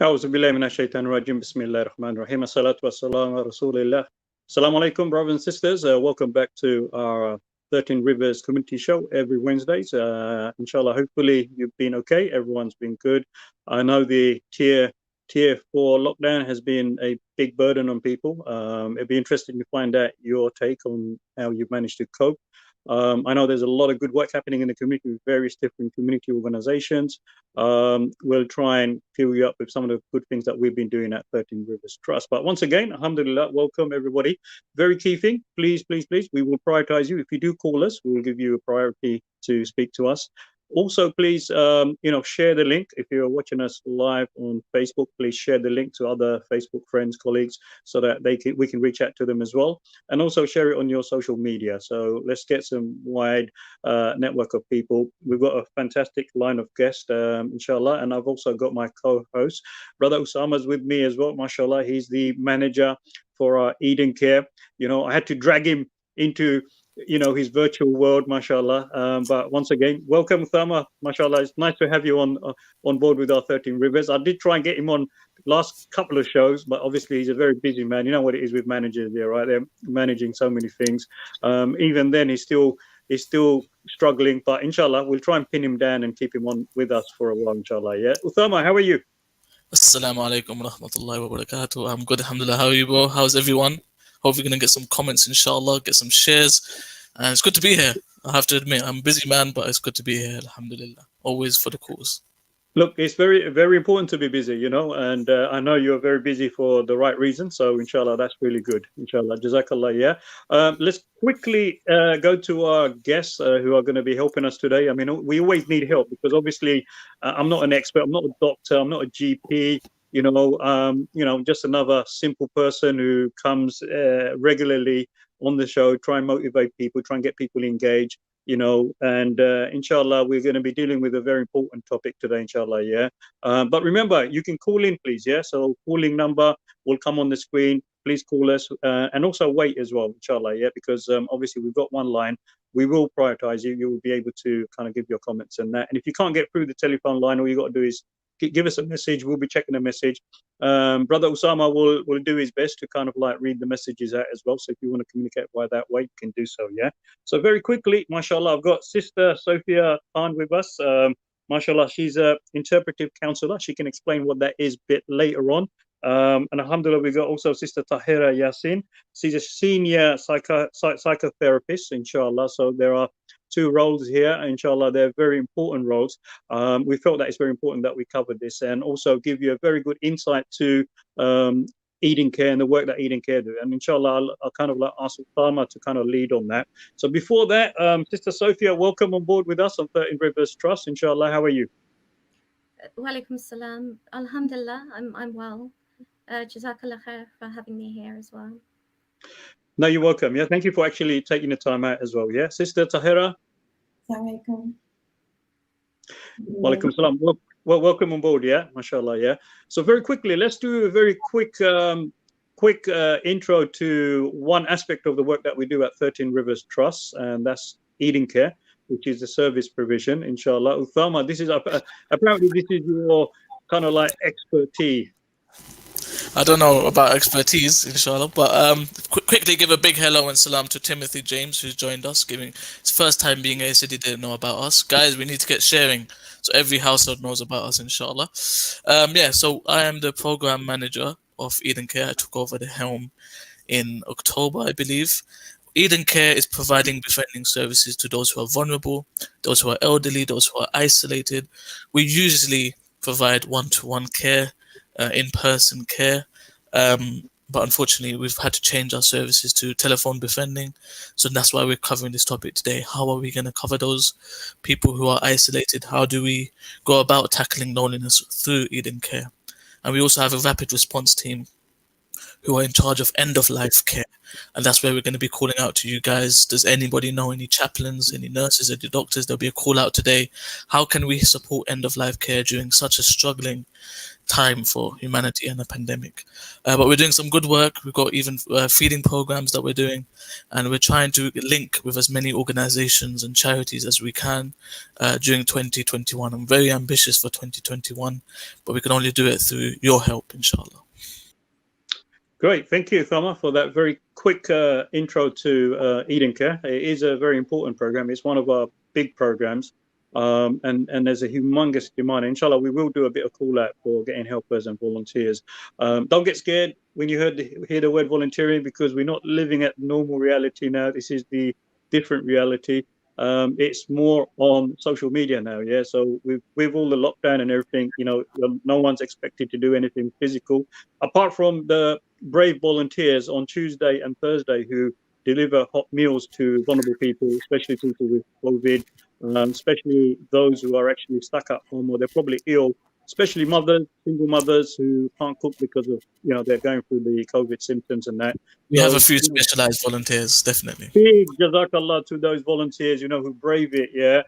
أعوذ بالله من الشيطان الرجيم بسم الله الرحمن الرحيم الصلاة والسلام على رسول الله. Assalamu alaikum, brothers and sisters. Welcome back to our 13 Rivers community show every Wednesdays. Inshallah, hopefully you've been okay. Everyone's been good. I know the tier 4 lockdown has been a big burden on people. It'd be interesting to find out your take on how you've managed to cope. I know there's a lot of good work happening in the community with various different community organizations. We'll try and fill you up with some of the good things that we've been doing at 13 Rivers Trust. But once again, alhamdulillah, welcome everybody. Very key thing, please, we will prioritize you. If you do call us, we will give you a priority to speak to us. Also, please, share the link. If you're watching us live on Facebook, please share the link to other Facebook friends, colleagues, so that we can reach out to them as well. And also share it on your social media. So let's get some wide network of people. We've got a fantastic line of guests, inshallah. And I've also got my co-host, Brother Usama's with me as well, mashallah. He's the manager for Eden Care. I had to drag him into his virtual world, mashallah. But once again, welcome, Usama, mashallah. It's nice to have you on board with our 13 Rivers. I did try and get him on last couple of shows, but obviously he's a very busy man. You know what it is with managers there, right? They're managing so many things. Even then, he's still struggling, but inshallah, we'll try and pin him down and keep him on with us for a while, inshallah. Yeah, Usama, how are you? Assalamu alaikum wa rahmatullahi wa barakatuh. I'm good, alhamdulillah. How are you, bro? How's everyone? Hope you're going to get some comments, inshallah, get some shares. And it's good to be here. I have to admit, I'm a busy man, but it's good to be here, alhamdulillah. Always for the cause. Look, it's very, very important to be busy, and I know you're very busy for the right reason. So, inshallah, that's really good. Inshallah, jazakallah. Yeah. Let's quickly go to our guests who are going to be helping us today. I mean, we always need help because obviously I'm not an expert. I'm not a doctor. I'm not a GP. Just another simple person who comes regularly on the show, try and motivate people, try and get people engaged. And inshallah, we're going to be dealing with a very important topic today, inshallah, yeah. But remember, you can call in, please, yeah. So calling number will come on the screen. Please call us and also wait as well, inshallah, yeah, because obviously we've got one line. We will prioritize you. You will be able to kind of give your comments and that. And if you can't get through the telephone line, all you got to do is give us a message. We'll be checking the message. Brother Usama will do his best to kind of like read the messages out as well. So if you want to communicate by that way, you can do so. Yeah. So very quickly, mashallah, I've got Sister Sophia Khan with us. Mashallah, she's an interpretive counselor. She can explain what that is a bit later on. And alhamdulillah, we got also Sister Tahira Yasin. She's a senior psychotherapist, inshallah. So there are two roles here, inshallah. They're very important roles. We felt that it's very important that we covered this and also give you a very good insight to Eden Care and the work that Eden Care do. And inshallah, I'll kind of like ask Usama to kind of lead on that. So before that, Sister Sophia, welcome on board with us on 13 Rivers Trust. Inshallah, how are you? Walaikum salam. Alhamdulillah, I'm well. Jazakallah khair for having me here as well. No, you're welcome. Yeah, thank you for actually taking the time out as well. Yeah, Sister Tahira. Assalamualaikum. Walaikum salam. Well, welcome on board. Yeah, mashallah. Yeah. So very quickly, let's do a very quick intro to one aspect of the work that we do at 13 Rivers Trust, and that's Eden Care, which is the service provision. Inshallah, Usama, this is apparently this is your kind of like expertise. I don't know about expertise, inshallah, but quickly give a big hello and salam to Timothy James, who's joined us, giving his first time being here. He said he didn't know about us. Guys, we need to get sharing so every household knows about us, inshallah. So I am the program manager of Eden Care. I took over the helm in October, I believe. Eden Care is providing befriending services to those who are vulnerable, those who are elderly, those who are isolated. We usually provide one-to-one care, in-person care, but unfortunately we've had to change our services to telephone befriending, so that's why we're covering this topic today. How are we going to cover those people who are isolated? How do we go about tackling loneliness through Eden Care? And we also have a rapid response team who are in charge of end-of-life care. And that's where we're going to be calling out to you guys. Does anybody know any chaplains, any nurses, any doctors? There'll be a call out today. How can we support end of life care during such a struggling time for humanity and a pandemic? But we're doing some good work. We've got even feeding programs that we're doing, and we're trying to link with as many organizations and charities as we can during 2021. I'm very ambitious for 2021, but we can only do it through your help, inshallah. Great, thank you, Thama, for that very quick intro to Eden Care. It is a very important program. It's one of our big programs, and there's a humongous demand. Inshallah, we will do a bit of call out for getting helpers and volunteers. Don't get scared when you hear the word volunteering, because we're not living at normal reality now. This is the different reality. It's more on social media now, yeah. So with all the lockdown and everything, no one's expected to do anything physical, apart from the brave volunteers on Tuesday and Thursday who deliver hot meals to vulnerable people, especially people with COVID, especially those who are actually stuck at home or they're probably ill, especially mothers, single mothers who can't cook because of, they're going through the COVID symptoms and that. We have a So, few specialized volunteers, definitely. big jazakallah to those volunteers, who brave it, yeah.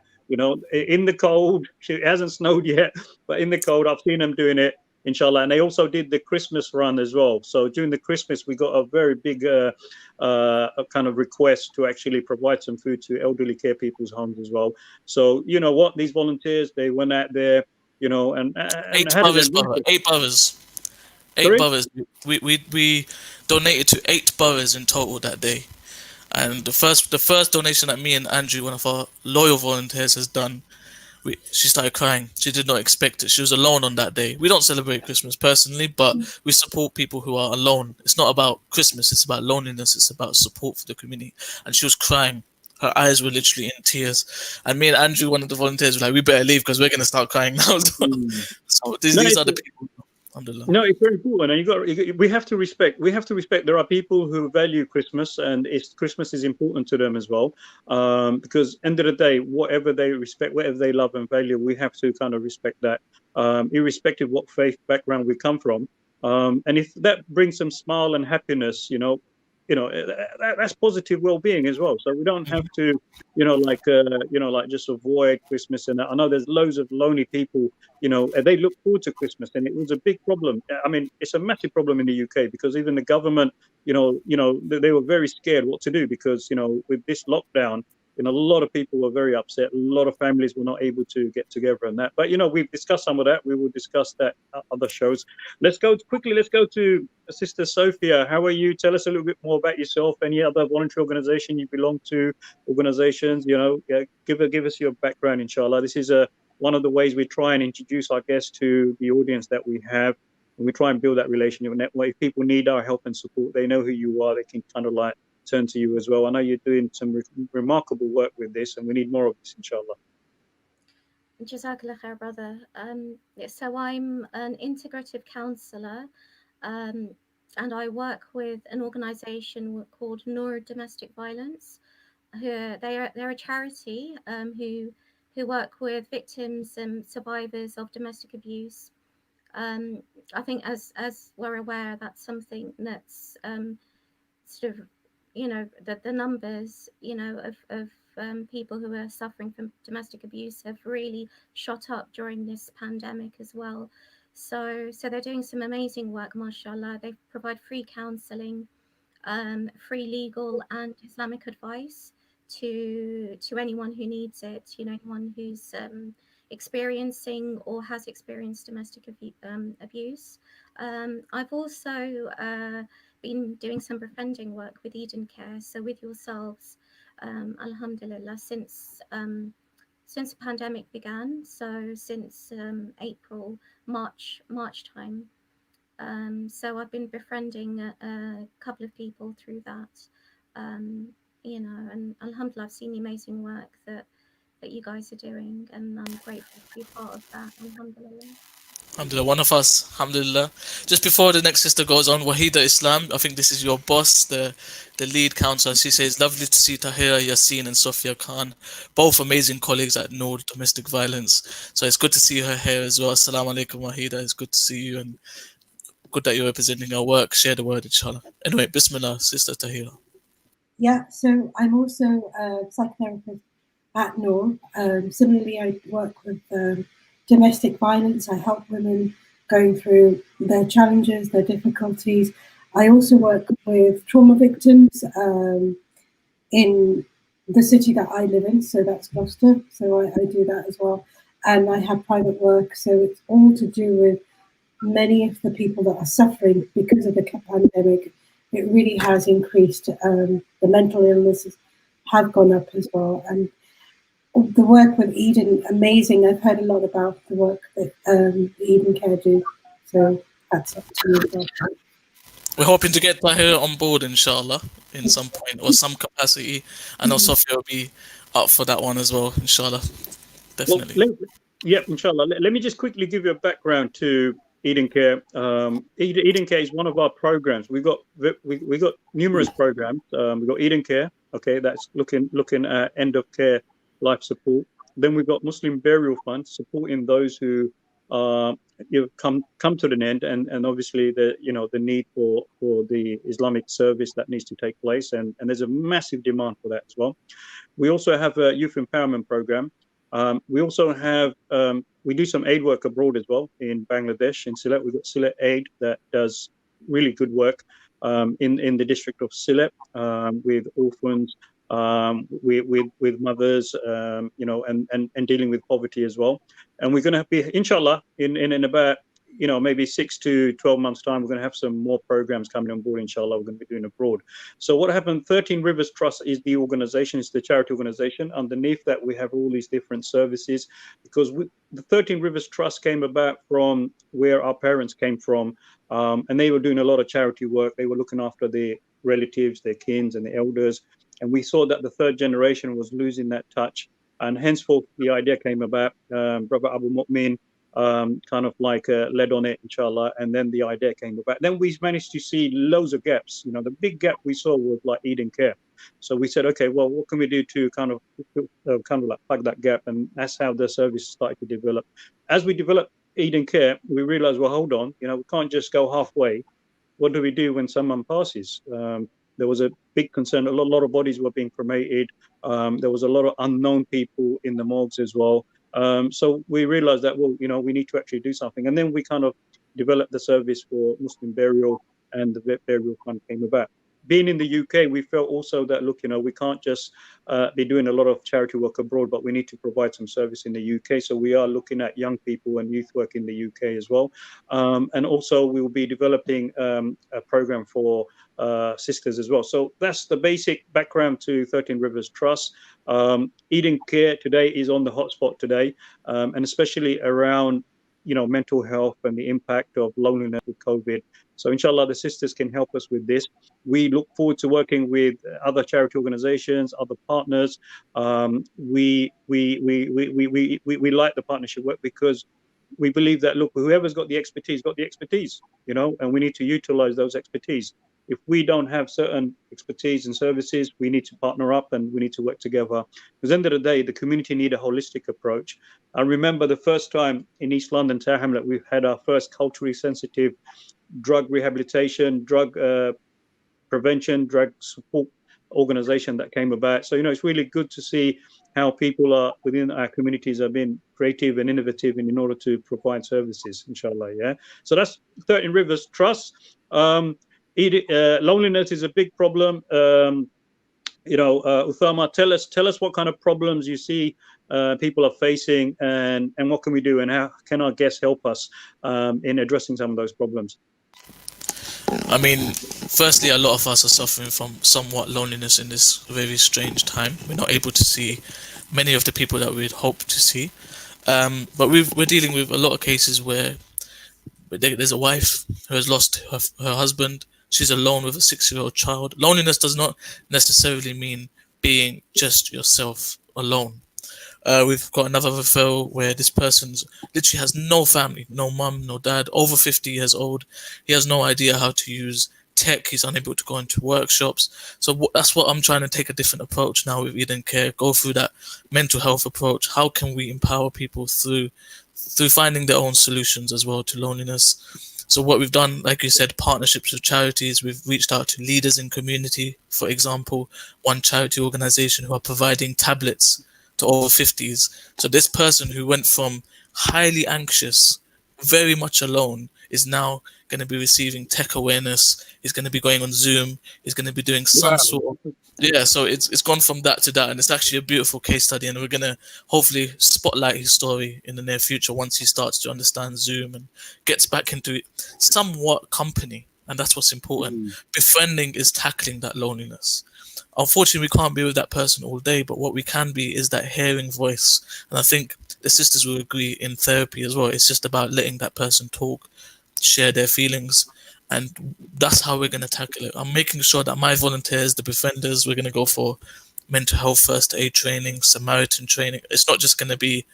In the cold, it hasn't snowed yet, but in the cold, I've seen them doing it, inshallah. And they also did the Christmas run as well. So during the Christmas, we got a very big kind of request to actually provide some food to elderly care people's homes as well. So you know what, these volunteers, they went out there, and Eight how did brothers, they do brother. it? Eight brothers. Eight Sorry? brothers. We donated to 8 brothers in total that day. And the first donation that me and Andrew, one of our loyal volunteers, has done, she started crying. She did not expect it. She was alone on that day. We don't celebrate Christmas personally, but we support people who are alone. It's not about Christmas. It's about loneliness. It's about support for the community. And she was crying. Her eyes were literally in tears. And me and Andrew, one of the volunteers, were like, we better leave because we're going to start crying now as well. So No, these are the people. Alhamdulillah. No, it's very important, and we have to respect. We have to respect. There are people who value Christmas, and Christmas is important to them as well. Because end of the day, whatever they respect, whatever they love and value, we have to kind of respect that, irrespective of what faith background we come from. And if that brings some smile and happiness, that's positive well-being as well. So we don't have to, like just avoid Christmas. And I know there's loads of lonely people, they look forward to Christmas, and it was a big problem. I mean, it's a massive problem in the UK because even the government, they were very scared what to do because, with this lockdown, a lot of people were very upset. A lot of families were not able to get together and that. But, we've discussed some of that. We will discuss that at other shows. Let's go to Sister Sophia. How are you? Tell us a little bit more about yourself. Any other voluntary organization you belong to, organizations, give us your background, inshallah. This is one of the ways we try and introduce our guests to the audience that we have. And we try and build that relationship network. If people need our help and support, they know who you are. They can kind of like turn to you as well. I know you're doing some remarkable work with this, and we need more of this, inshallah. Jazakallah khair, brother. So I'm an integrative counsellor, and I work with an organisation called Noor Domestic Violence. They're a charity who work with victims and survivors of domestic abuse. I think as we're aware, that's something that's sort of, the numbers, of people who are suffering from domestic abuse have really shot up during this pandemic as well. So they're doing some amazing work, mashallah. They provide free counselling, free legal and Islamic advice to anyone who needs it. Anyone who's experiencing or has experienced domestic abuse. I've also been doing some befriending work with Eden Care, so with yourselves, alhamdulillah, since the pandemic began, so since April, March time. So I've been befriending a couple of people through that, and alhamdulillah, I've seen the amazing work that you guys are doing, and I'm grateful to be part of that, alhamdulillah. Alhamdulillah, one of us, alhamdulillah. Just before the next sister goes on, Wahida Islam, I think this is your boss, the lead counselor. She says, lovely to see Tahira Yassin and Sophia Khan, both amazing colleagues at Noor Domestic Violence. So it's good to see her here as well. Assalamu alaikum, Wahida. It's good to see you. And good that you're representing our work. Share the word, inshallah. Anyway, Bismillah, Sister Tahira. Yeah, so I'm also a psychotherapist at Noor. Similarly, I work with domestic violence. I help women going through their challenges, their difficulties. I also work with trauma victims in the city that I live in, so that's Gloucester. So I do that as well. And I have private work, so it's all to do with many of the people that are suffering because of the pandemic. It really has increased. The mental illnesses have gone up as well. And the work with Eden, amazing. I've heard a lot about the work that Eden Care do. So that's up to you as well. We're hoping to get Tahira on board, inshallah, in some point or some capacity. I know Sophia will be up for that one as well, inshallah. Definitely. Well, inshallah. Let me just quickly give you a background to Eden Care. Eden Care is one of our programs. We got numerous programs. We've got Eden Care. Okay, that's looking at end of care life support. Then we've got Muslim Burial Fund, supporting those who come to an end, and obviously the need for the Islamic service that needs to take place, and there's a massive demand for that as well. We also have a youth empowerment program. We also have we do some aid work abroad as well in Bangladesh, in Sylhet. We've got Sylhet Aid that does really good work in the district of Sylhet with orphans, with mothers, and dealing with poverty as well. And we're going to be, inshallah, in about maybe 6 to 12 months time, we're going to have some more programs coming on board, inshallah, we're going to be doing abroad. So what happened, 13 Rivers Trust is the organization, it's the charity organization. Underneath that, we have all these different services, because the 13 Rivers Trust came about from where our parents came from, and they were doing a lot of charity work. They were looking after their relatives, their kins and the elders. And we saw that the third generation was losing that touch. And henceforth, the idea came about. Brother Abu Mu'min kind of like led on it, inshallah, and then the idea came about. Then we managed to see loads of gaps. The big gap we saw was like Eden Care. So we said, okay, well, what can we do to kind of like plug that gap? And that's how the service started to develop. As we developed Eden Care, we realized, well, hold on, we can't just go halfway. What do we do when someone passes? There was a big concern. A lot of bodies were being cremated. There was a lot of unknown people in the morgues as well. So we realized that, well, we need to actually do something. And then we kind of developed the service for Muslim burial, and the vet burial fund came about. Being in the UK, we felt also that, look, we can't just be doing a lot of charity work abroad, but we need to provide some service in the UK. So we are looking at young people and youth work in the UK as well. And also we will be developing a program for sisters as well. So that's the basic background to 13 Rivers Trust. Eden Care today is on the hotspot today, and especially around mental health and the impact of loneliness with COVID. So inshallah, the sisters can help us with this. We look forward to working with other charity organizations, other partners. We like the partnership work because we believe that, look, whoever's got the expertise, and we need to utilize those expertise. If we don't have certain expertise and services, we need to partner up and we need to work together. Because at the end of the day, the community need a holistic approach. I remember the first time in East London, Tower Hamlet, we had our first culturally sensitive drug rehabilitation, drug prevention, drug support organization that came about. So, it's really good to see how people are within our communities are being creative and innovative in order to provide services, inshallah. Yeah. So that's 13 Rivers Trust. Loneliness is a big problem. Usama, tell us what kind of problems you see people are facing, and what can we do, and how can our guests help us in addressing some of those problems? I mean, firstly, a lot of us are suffering from somewhat loneliness in this very strange time. We're not able to see many of the people that we'd hope to see. But we're dealing with a lot of cases where there's a wife who has lost her husband. She's alone with a 6-year-old child. Loneliness does not necessarily mean being just yourself alone. We've got another referral where this person's literally has no family, no mum, no dad, over 50 years old. He has no idea how to use tech. He's unable to go into workshops. So that's what I'm trying to take a different approach now with Eden Care, go through that mental health approach. How can we empower people through finding their own solutions as well to loneliness? So what we've done, like you said, partnerships with charities. We've reached out to leaders in community. For example, one charity organization who are providing tablets to over 50s. So this person who went from highly anxious, very much alone, is now going to be receiving tech awareness. He's going to be going on Zoom. He's going to be doing some sort of, Wow. yeah. So it's gone from that to that, and it's actually a beautiful case study. And we're going to hopefully spotlight his story in the near future once he starts to understand Zoom and gets back into it somewhat company. And that's what's important. Mm. Befriending is tackling that loneliness. Unfortunately, we can't be with that person all day, but what we can be is that hearing voice. And I think the sisters will agree in therapy as well. It's just about letting that person talk, share their feelings, and that's how we're going to tackle it. I'm making sure that my volunteers, the befrienders, we're going to go for mental health first aid training, Samaritan training. It's not just going to be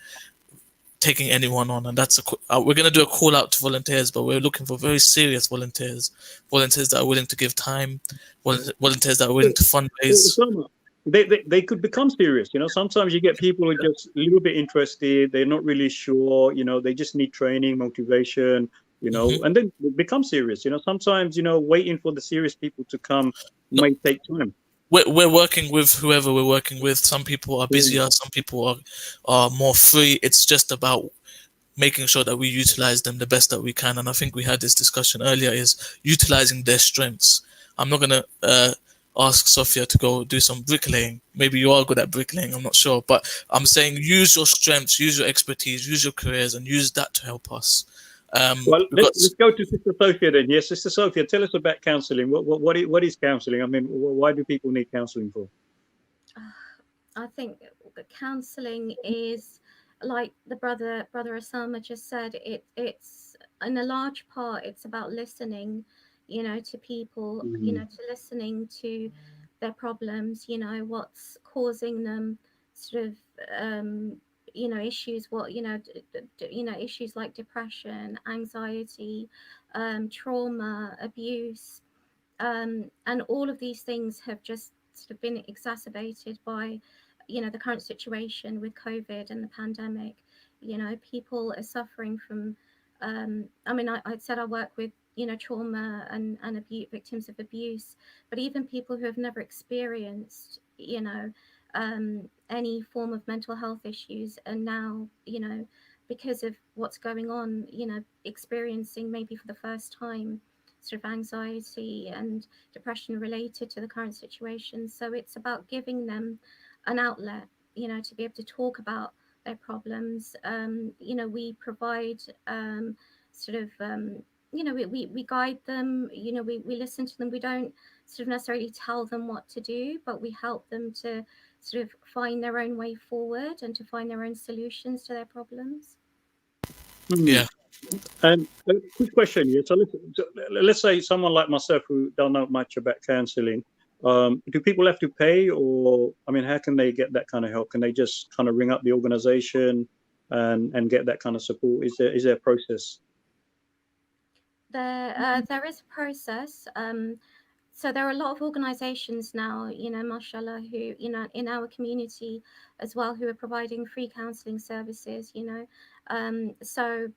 taking anyone on, and that's we're going to do a call out to volunteers, but we're looking for very serious volunteers that are willing to give time, volunteers that are willing to fundraise. Usama, they could become serious. Sometimes you get people who are just a little bit interested. They're not really sure. They just need training, motivation. Mhm. And then they become serious. Sometimes waiting for the serious people to come No, may take time. we're working with whoever we're working with. Some people are busier, some people are more free. It's just about making sure that we utilize them the best that we can. And I think we had this discussion earlier, is utilizing their strengths. I'm not going to ask Sophia to go do some bricklaying. Maybe you are good at bricklaying, I'm not sure. But I'm saying use your strengths, use your expertise, use your careers, and use that to help us. Well, We've got let's go to Sister Sophia then. Yes, Sister Sophia, tell us about counselling. What is counselling? I mean, why do people need counselling for? I think counselling is like the brother Usama just said. It's in a large part it's about listening, to people, to listening to their problems, what's causing them sort of issues, what issues like depression, anxiety, trauma, abuse, and all of these things have just sort of been exacerbated by the current situation with COVID and the pandemic. People are suffering from I mean, I said I work with trauma and abuse, victims of abuse, but even people who have never experienced any form of mental health issues, and now because of what's going on, experiencing maybe for the first time sort of anxiety and depression related to the current situation. So it's about giving them an outlet, to be able to talk about their problems. We provide sort of we guide them, we listen to them. We don't sort of necessarily tell them what to do, but we help them to sort of find their own way forward and to find their own solutions to their problems. Hmm. yeah. And a quick question here. So let's say someone like myself who don't know much about counselling. Do people have to pay, or I mean, how can they get that kind of help? Can they just kind of ring up the organisation and get that kind of support? Is there a process? There is a process. So there are a lot of organizations now, mashallah, who, in our community as well, who are providing free counseling services, so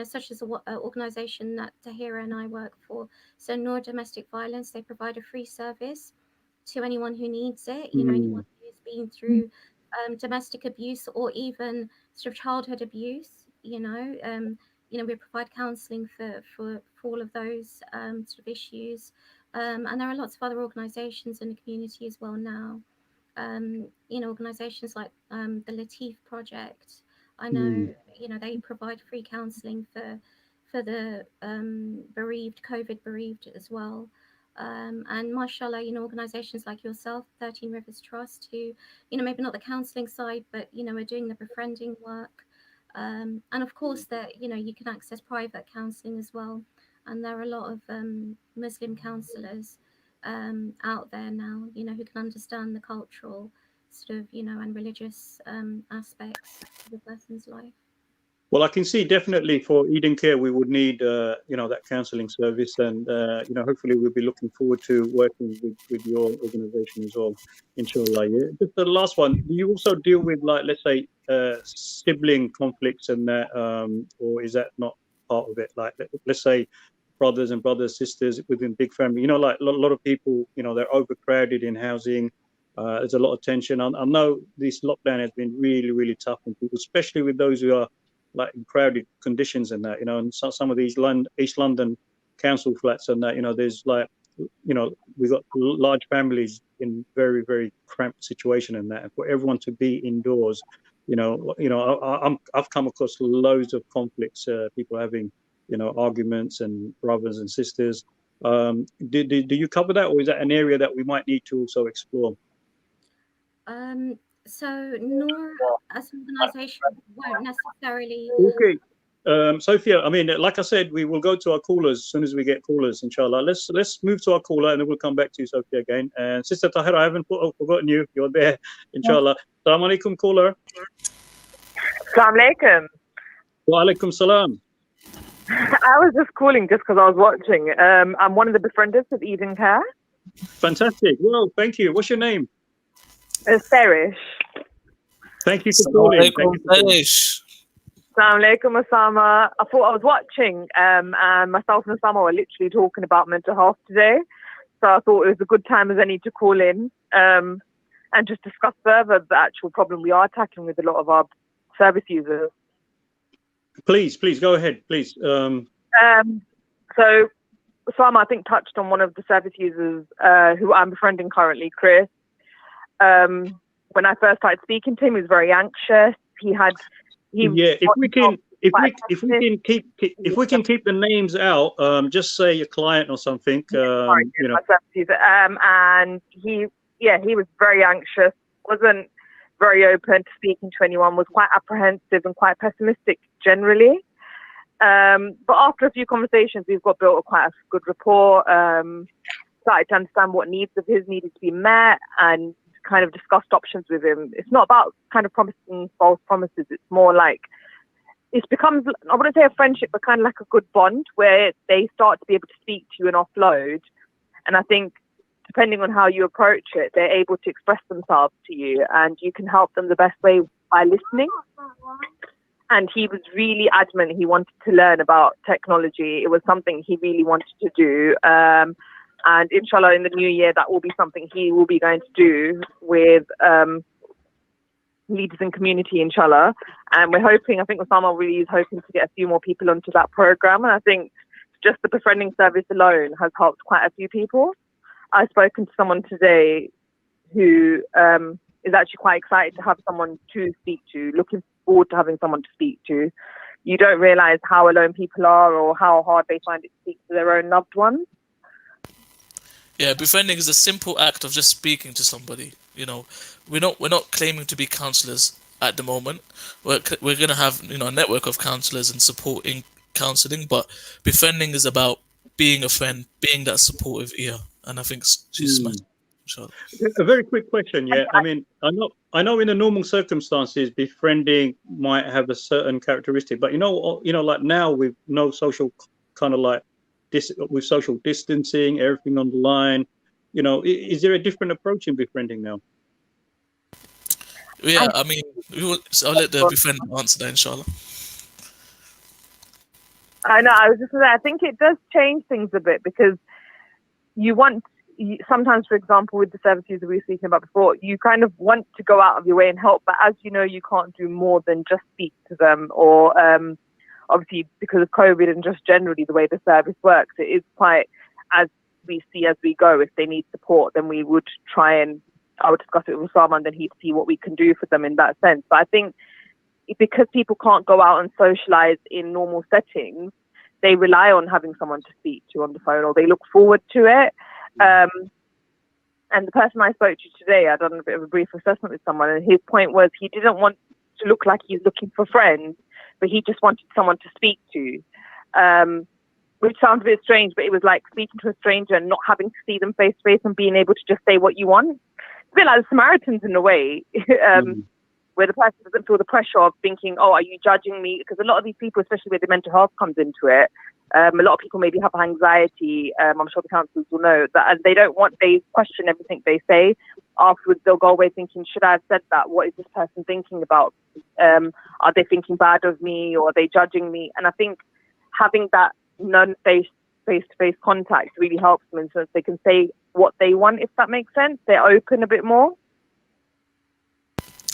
such as the organization that Tahira and I work for. So Noor Domestic Violence, they provide a free service to anyone who needs it, anyone who's been through domestic abuse or even sort of childhood abuse, we provide counselling for all of those sort of issues. And there are lots of other organisations in the community as well now. Organisations like the Latif Project. I know, they provide free counselling for the bereaved, COVID bereaved as well. And mashallah, organisations like yourself, 13 Rivers Trust, who, maybe not the counselling side, but, are doing the befriending work. And of course that, you can access private counselling as well. And there are a lot of Muslim counsellors out there now, who can understand the cultural sort of, and religious aspects of a person's life. Well, I can see definitely for Eden Care we would need that counselling service, and hopefully we'll be looking forward to working with your organisation as well, inshallah. Yeah. Just the last one. Do you also deal with, like, let's say sibling conflicts and that, or is that not part of it? Like, let's say brothers and sisters within big family. You know, like a lot of people, you know, they're overcrowded in housing. There's a lot of tension. I know this lockdown has been really, really tough on people, especially with those who are like in crowded conditions and that, you know, and some of these East London council flats and that, you know, there's like, you know, we've got large families in very, very cramped situation and that, and for everyone to be indoors, I've come across loads of conflicts, people having, you know, arguments and brothers and sisters. Do you cover that, or is that an area that we might need to also explore? So Noor as an organisation won't necessarily. Okay. Sophia, I mean, like I said, we will go to our callers as soon as we get callers, inshallah. Let's move to our caller, and then we'll come back to you, Sophia, again. And Sister Tahira, I haven't forgotten you. You're there, inshallah. Assalamu alaikum, caller. Assalamu alaikum. Wa alaikum salam. I was just calling just because I was watching. I'm one of the befrienders of Eden Care. Fantastic. Well, thank you. What's your name? Serish. Thank you for calling. Assalamu alaikum, Usama. I thought I was watching, and myself and Usama were literally talking about mental health today. So I thought it was a good time as any to call in and just discuss further the actual problem we are tackling with a lot of our service users. Please go ahead, please. So Usama, I think, touched on one of the service users who I'm befriending currently, Chris. When I first started speaking to him, he was very anxious. If we can keep the names out, just say your client or something. You know. And he was very anxious, wasn't very open to speaking to anyone, was quite apprehensive and quite pessimistic generally. But after a few conversations, we've got built quite a good rapport. Started to understand what needs of his needed to be met, and kind of discussed options with him. It's not about kind of promising false promises. It's more like it becomes, I wouldn't say a friendship, but kind of like a good bond where they start to be able to speak to you and offload. And I think depending on how you approach it, they're able to express themselves to you, and you can help them the best way by listening. And he was really adamant he wanted to learn about technology. It was something he really wanted to do. And inshallah, in the new year, that will be something he will be going to do with leaders in community, inshallah. And we're hoping, I think Usama really is hoping to get a few more people onto that program. And I think just the befriending service alone has helped quite a few people. I've spoken to someone today who is actually quite excited to have someone to speak to, looking forward to having someone to speak to. You don't realize how alone people are or how hard they find it to speak to their own loved ones. Yeah, befriending is a simple act of just speaking to somebody. You know, we're not claiming to be counselors at the moment. We're gonna have, you know, a network of counselors and support in counseling, but befriending is about being a friend, being that supportive ear, and I think she's smashed. Sure. A very quick question, yeah. I mean, I know in the normal circumstances, befriending might have a certain characteristic, but you know, like now with no social kind of like with social distancing, everything on the line, you know, is there a different approach in befriending now? Yeah, I mean, I'll let the befriend answer that, inshallah. I know, I was just going to say, I think it does change things a bit, because sometimes, for example, with the service user we were speaking about before, you kind of want to go out of your way and help, but as you know, you can't do more than just speak to them, or obviously because of COVID and just generally the way the service works, it is quite as we see as we go. If they need support, then we would I would discuss it with Usama, and then he'd see what we can do for them in that sense. But I think because people can't go out and socialize in normal settings, they rely on having someone to speak to on the phone, or they look forward to it. And the person I spoke to today, I'd done a bit of a brief assessment with someone, and his point was he didn't want to look like he's looking for friends, but he just wanted someone to speak to, which sounds a bit strange, but it was like speaking to a stranger and not having to see them face to face and being able to just say what you want. It's a bit like the Samaritans in a way, where the person doesn't feel the pressure of thinking, oh, are you judging me? Because a lot of these people, especially where the mental health comes into it, a lot of people maybe have anxiety. I'm sure the counsellors will know that, and they question everything they say. Afterwards, they'll go away thinking, should I have said that? What is this person thinking about? Are they thinking bad of me, or are they judging me? And I think having that non-face face-to-face contact really helps them, so they can say what they want, if that makes sense. They're open a bit more.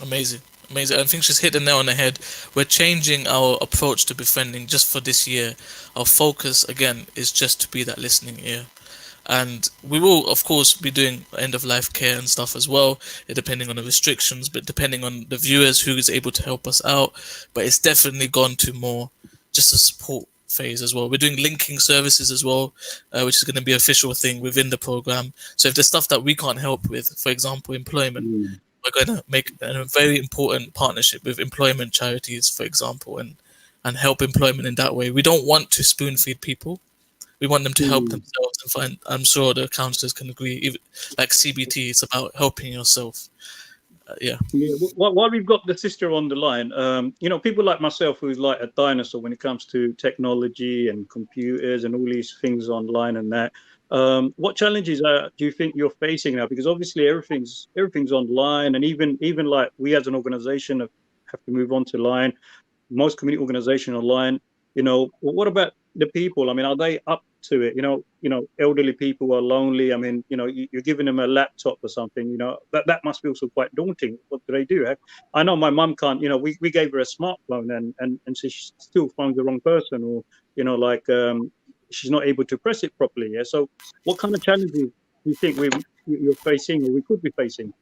Amazing. I think she's hit the nail on the head. We're changing our approach to befriending just for this year. Our focus, again, is just to be that listening ear. And we will, of course, be doing end-of-life care and stuff as well, depending on the restrictions, but depending on the viewers who is able to help us out. But it's definitely gone to more just a support phase as well. We're doing linking services as well, which is going to be an official thing within the program. So if there's stuff that we can't help with, for example, employment, we're going to make a very important partnership with employment charities, for example, and help employment in that way. We don't want to spoon feed people. We want them to help themselves and find. I'm sure the counsellors can agree. Even, like CBT, it's about helping yourself. Yeah. While we've got the sister on the line, people like myself who's like a dinosaur when it comes to technology and computers and all these things online and that. What challenges do you think you're facing now? Because obviously everything's online, and even like we as an organization have to move on to line. Most community organizations online. What about the people? I mean, are they up to it? Elderly people who are lonely. I mean, you're giving them a laptop or something. That must be also quite daunting. What do they do? I know my mum can't. We gave her a smartphone and she still found the wrong person, or she's not able to press it properly. Yeah. So, what kind of challenges do you think you're facing, or we could be facing?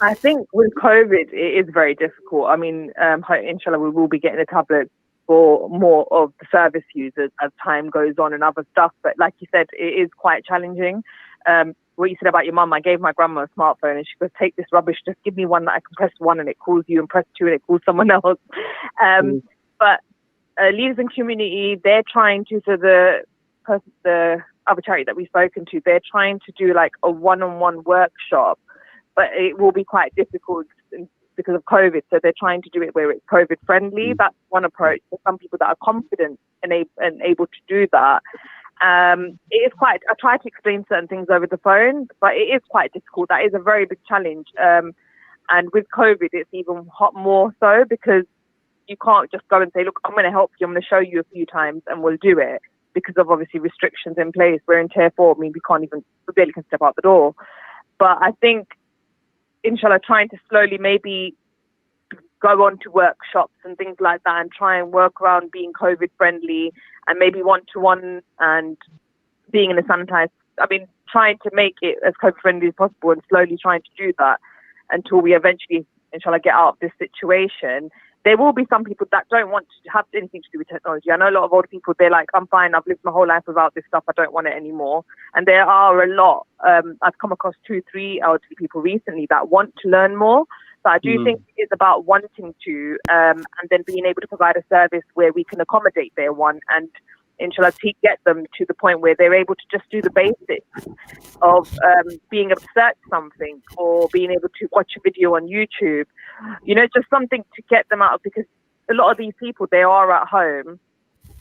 I think with COVID, it is very difficult. I mean, inshallah, we will be getting a tablet for more of the service users as time goes on and other stuff. But like you said, it is quite challenging. What you said about your mum, I gave my grandma a smartphone and she goes, take this rubbish, just give me one that I can press 1 and it calls you, and press 2 and it calls someone else. But leaders in community, they're trying to, so the other charity that we've spoken to, they're trying to do like a one-on-one workshop, but it will be quite difficult because of COVID. So they're trying to do it where it's COVID friendly. That's one approach for some people that are confident and able to do that. It is quite, I try to explain certain things over the phone, but it is quite difficult. That is a very big challenge. And with COVID, it's even more so, because you can't just go and say, look, I'm going to help you. I'm going to show you a few times and we'll do it, because of obviously restrictions in place. We're in tier 4. I mean, we barely can step out the door. But I think, inshallah, trying to slowly maybe go on to workshops and things like that and try and work around being COVID friendly, and maybe one-to-one and being in a sanitized, trying to make it as COVID friendly as possible and slowly trying to do that until we eventually, inshallah, get out of this situation. There will be some people that don't want to have anything to do with technology. I know a lot of older people, they're like, I'm fine, I've lived my whole life without this stuff, I don't want it anymore. And there are a lot. I've come across 2-3 elderly people recently that want to learn more. So I do think it's about wanting to, and then being able to provide a service where we can accommodate their want, and inshallah get them to the point where they're able to just do the basics of being able to search something, or being able to watch a video on YouTube, just something to get them out of, because a lot of these people, they are at home,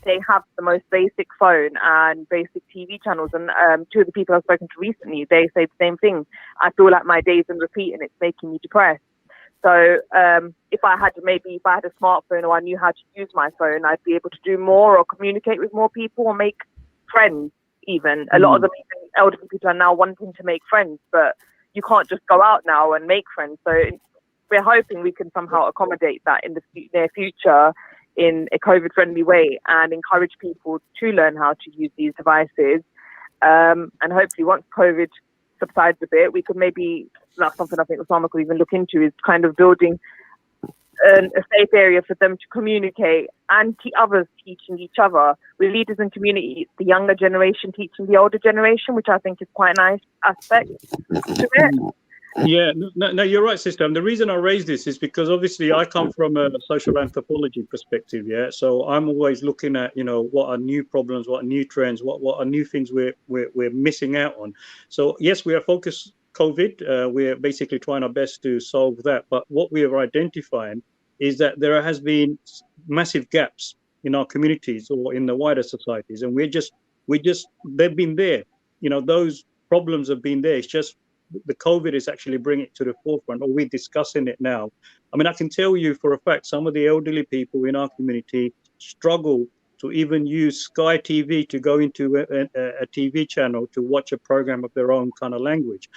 they have the most basic phone and basic TV channels, and 2 of the people I've spoken to recently, they say the same thing. I feel like my day's in repeat and it's making me depressed. So if I had a smartphone, or I knew how to use my phone, I'd be able to do more or communicate with more people or make friends even. A lot of them, even elderly people, are now wanting to make friends, but you can't just go out now and make friends. So we're hoping we can somehow accommodate that in the near future in a COVID-friendly way, and encourage people to learn how to use these devices. And hopefully once COVID subsides a bit, we could maybe, that's something I think Usama could even look into, is kind of building a safe area for them to communicate, and others teaching each other. With leaders in community, the younger generation teaching the older generation, which I think is quite a nice aspect to it. Yeah, no, you're right, sister. And the reason I raise this is because obviously I come from a social anthropology perspective. Yeah, so I'm always looking at what are new problems, what are new trends, what are new things we're missing out on. So yes, we are focused COVID. We're basically trying our best to solve that. But what we are identifying is that there has been massive gaps in our communities or in the wider societies, and they've been there. Those problems have been there. It's just the COVID is actually bringing it to the forefront, or we're discussing it now. I mean, I can tell you for a fact, some of the elderly people in our community struggle to even use Sky TV to go into a TV channel to watch a program of their own kind of language.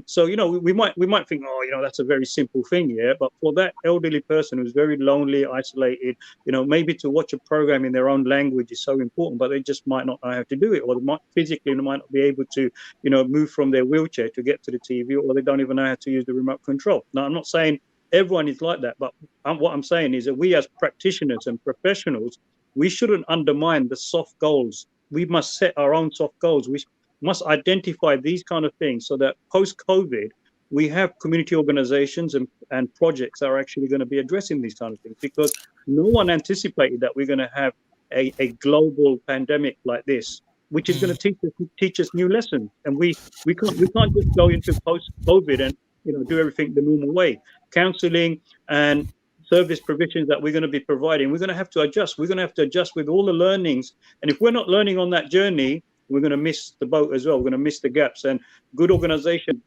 So, you know, we might think, oh, you know, that's a very simple thing, yeah. But for that elderly person who's very lonely, isolated, you know, maybe to watch a program in their own language is so important, but they just might not know how to do it, or they might not be able to, you know, move from their wheelchair to get to the TV, or they don't even know how to use the remote control. Now, I'm not saying everyone is like that, but what I'm saying is that we as practitioners and professionals, we shouldn't undermine the soft goals. We must set our own soft goals. We must identify these kind of things so that post-COVID, we have community organizations and projects that are actually going to be addressing these kind of things, because no one anticipated that we're going to have a global pandemic like this, which is going to teach us new lessons. And we can't just go into post-COVID and, you know, do everything the normal way. Counseling and service provisions that we're going to be providing, we're going to have to adjust. We're going to have to adjust with all the learnings. And if we're not learning on that journey, we're going to miss the boat as well. We're going to miss the gaps. And good organizations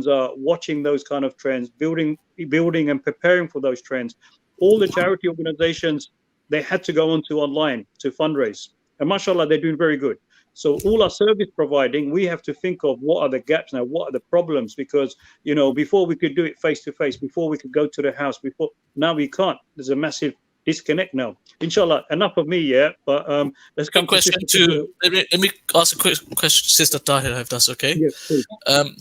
are watching those kind of trends, building and preparing for those trends. All the charity organizations, they had to go onto online to fundraise. And mashallah, they're doing very good. So all our service providing, we have to think of what are the gaps now, what are the problems, because, you know, before we could do it face to face, before we could go to the house, now we can't. There's a massive disconnect now. Inshallah, enough of me, yeah. But let's come question to let me ask a quick question, Sister Tahir, if that's okay. Yes, please.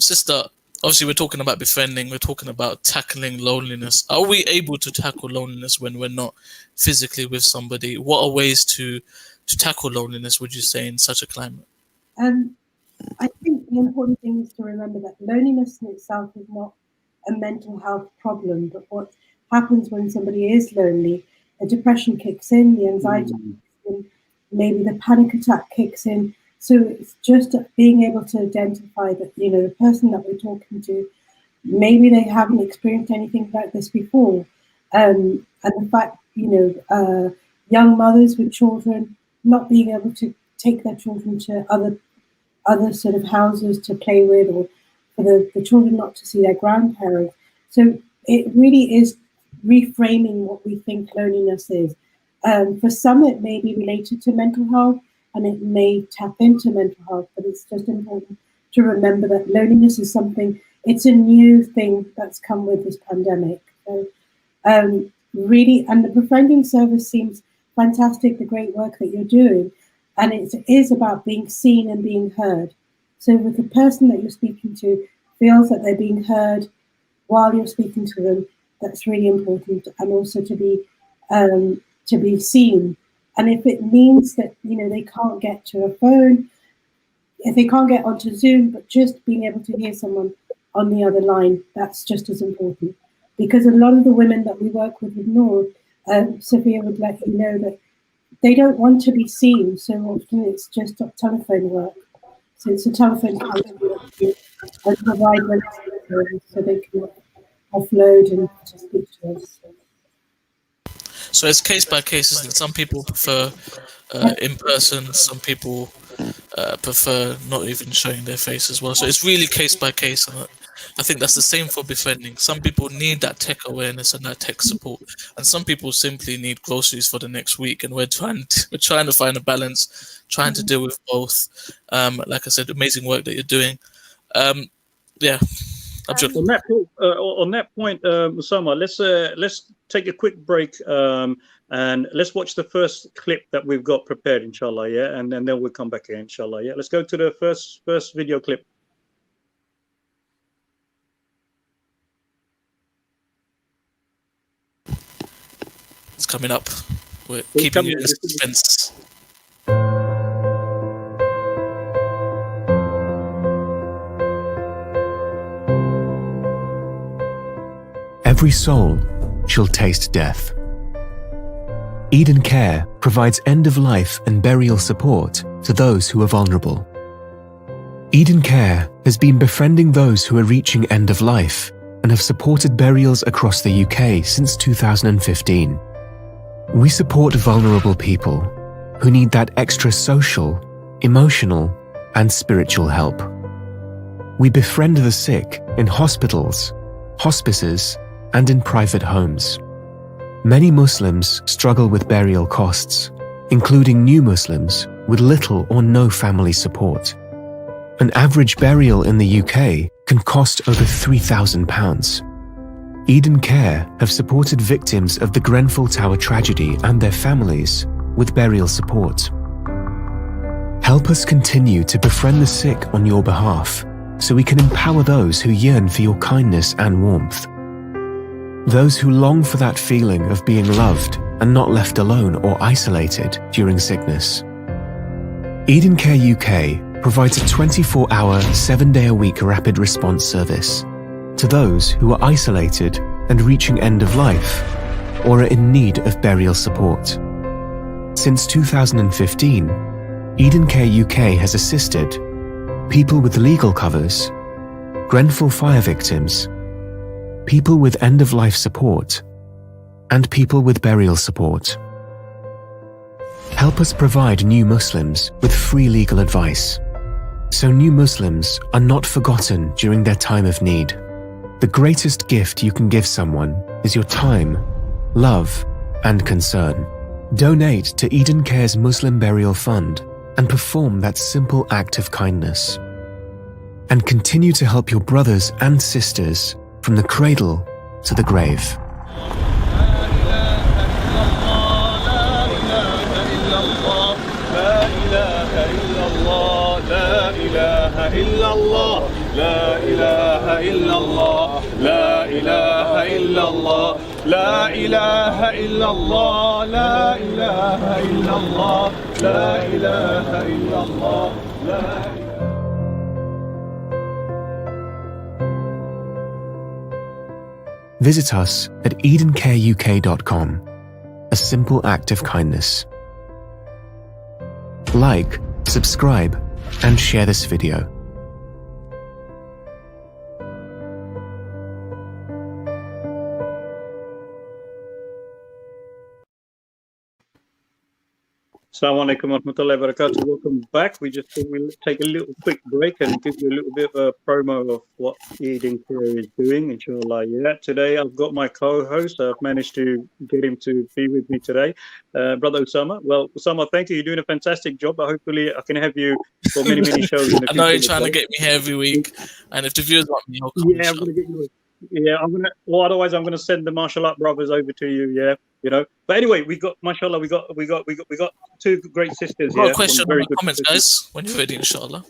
Sister, obviously we're talking about befriending, we're talking about tackling loneliness. Are we able to tackle loneliness when we're not physically with somebody? What are ways to tackle loneliness, would you say, in such a climate? I think the important thing is to remember that loneliness in itself is not a mental health problem, but what happens when somebody is lonely, the depression kicks in, the anxiety kicks in, maybe the panic attack kicks in. So it's just being able to identify that, you know, the person that we're talking to, maybe they haven't experienced anything like this before. And the fact, you know, young mothers with children not being able to take their children to other sort of houses to play with, or for the children not to see their grandparents. So it really is reframing what we think loneliness is. For some, it may be related to mental health, and it may tap into mental health, but it's just important to remember that loneliness is something, it's a new thing that's come with this pandemic. So, really, and the befriending service seems fantastic, the great work that you're doing, and it is about being seen and being heard. So if the person that you're speaking to feels that they're being heard while you're speaking to them, that's really important, and also to be seen. And if it means that, you know, they can't get to a phone, if they can't get onto Zoom, but just being able to hear someone on the other line, that's just as important. Because a lot of the women that we work with Noor, Sophia would let you know that they don't want to be seen, so often it's just telephone work. So it's a telephone company and provide them so they can offload and to speak to us. So it's case by case, isn't it? Some people prefer in person, some people prefer not even showing their face as well. So it's really case by case. And I think that's the same for befriending. Some people need that tech awareness and that tech support, and some people simply need groceries for the next week. And we're trying to find a balance, trying to deal with both. Like I said, amazing work that you're doing. Yeah, Abjol. On that point, Usama, let's take a quick break and let's watch the first clip that we've got prepared, inshallah, yeah, and then we'll come back here, inshallah, yeah. Let's go to the first video clip. It's coming up. We're keeping you in suspense. Every soul shall taste death. Eden Care provides end-of-life and burial support to those who are vulnerable. Eden Care has been befriending those who are reaching end of life and have supported burials across the UK since 2015. We support vulnerable people who need that extra social, emotional, and spiritual help. We befriend the sick in hospitals, hospices, and in private homes. Many Muslims struggle with burial costs, including new Muslims with little or no family support. An average burial in the UK can cost over £3,000. Eden Care have supported victims of the Grenfell Tower tragedy and their families with burial support. Help us continue to befriend the sick on your behalf so we can empower those who yearn for your kindness and warmth. Those who long for that feeling of being loved and not left alone or isolated during sickness. Eden Care UK provides a 24-hour, 7-day-a-week rapid response service to those who are isolated and reaching end of life or are in need of burial support. Since 2015, Eden Care UK has assisted people with legal covers, Grenfell fire victims, people with end-of-life support, and people with burial support. Help us provide new Muslims with free legal advice, so new Muslims are not forgotten during their time of need. The greatest gift you can give someone is your time, love, and concern. Donate to Eden Care's Muslim Burial Fund and perform that simple act of kindness. And continue to help your brothers and sisters from the cradle to the grave. Visit us at edencareuk.com. A simple act of kindness. Like, subscribe, and share this video. Assalamu alaikum warahmatullahi wabarakatuh. Welcome back. We just thought we'll take a little quick break and give you a little bit of a promo of what Eden Care is doing, inshallah. Yeah, today I've got my co-host. I've managed to get him to be with me today, Brother Usama. Well, Usama, thank you. You're doing a fantastic job. Hopefully I can have you for many, many shows in the future. I know you're trying to get me here every week, and if the viewers want me, I'll come. Yeah, I'm gonna get you. Yeah, I'm gonna. Well, otherwise, I'm gonna send the martial art brothers over to you. Yeah, you know. But anyway, we got, mashallah, we got two great sisters. I've got here. a question Very on the good comments, sisters. guys. When you're ready, inshallah.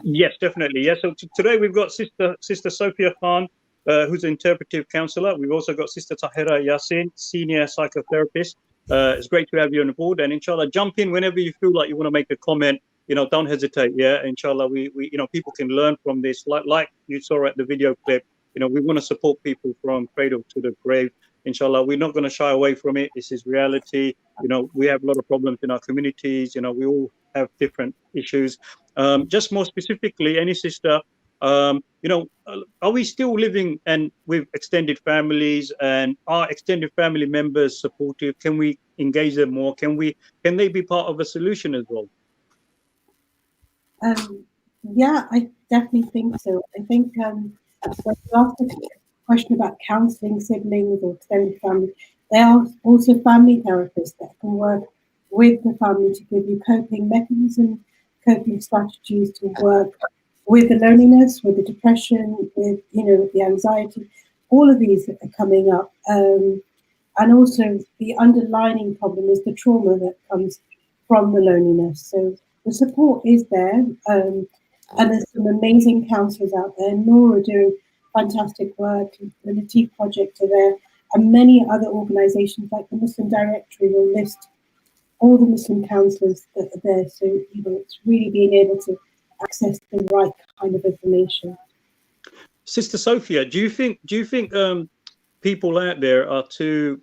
Yes, definitely. Yeah. So today we've got Sister Sophia Khan, who's an interpretive counselor. We've also got Sister Tahira Yassin, senior psychotherapist. It's great to have you on board, and inshallah, jump in whenever you feel like you want to make a comment. You know, don't hesitate. Yeah, inshallah, we you know, people can learn from this. Like you saw at the video clip. You know, we want to support people from cradle to the grave. Inshallah, we're not going to shy away from it. This is reality. You know, we have a lot of problems in our communities. You know, we all have different issues. Just more specifically, any sister, you know, are we still living and with extended families, and are extended family members supportive? Can we engage them more? Can they be part of a solution as well? Yeah, I definitely think so. I think when you asked a question about counselling siblings or extended family, there are also family therapists that can work with the family to give you coping mechanisms, coping strategies to work with the loneliness, with the depression, with, you know, the anxiety. All of these are coming up. And also the underlying problem is the trauma that comes from the loneliness. So the support is there. And there's some amazing counsellors out there. Nora doing fantastic work. The Latif Project are there. And many other organisations like the Muslim Directory will list all the Muslim counsellors that are there. So, you know, it's really being able to access the right kind of information. Sister Sophia, do you think people out there are too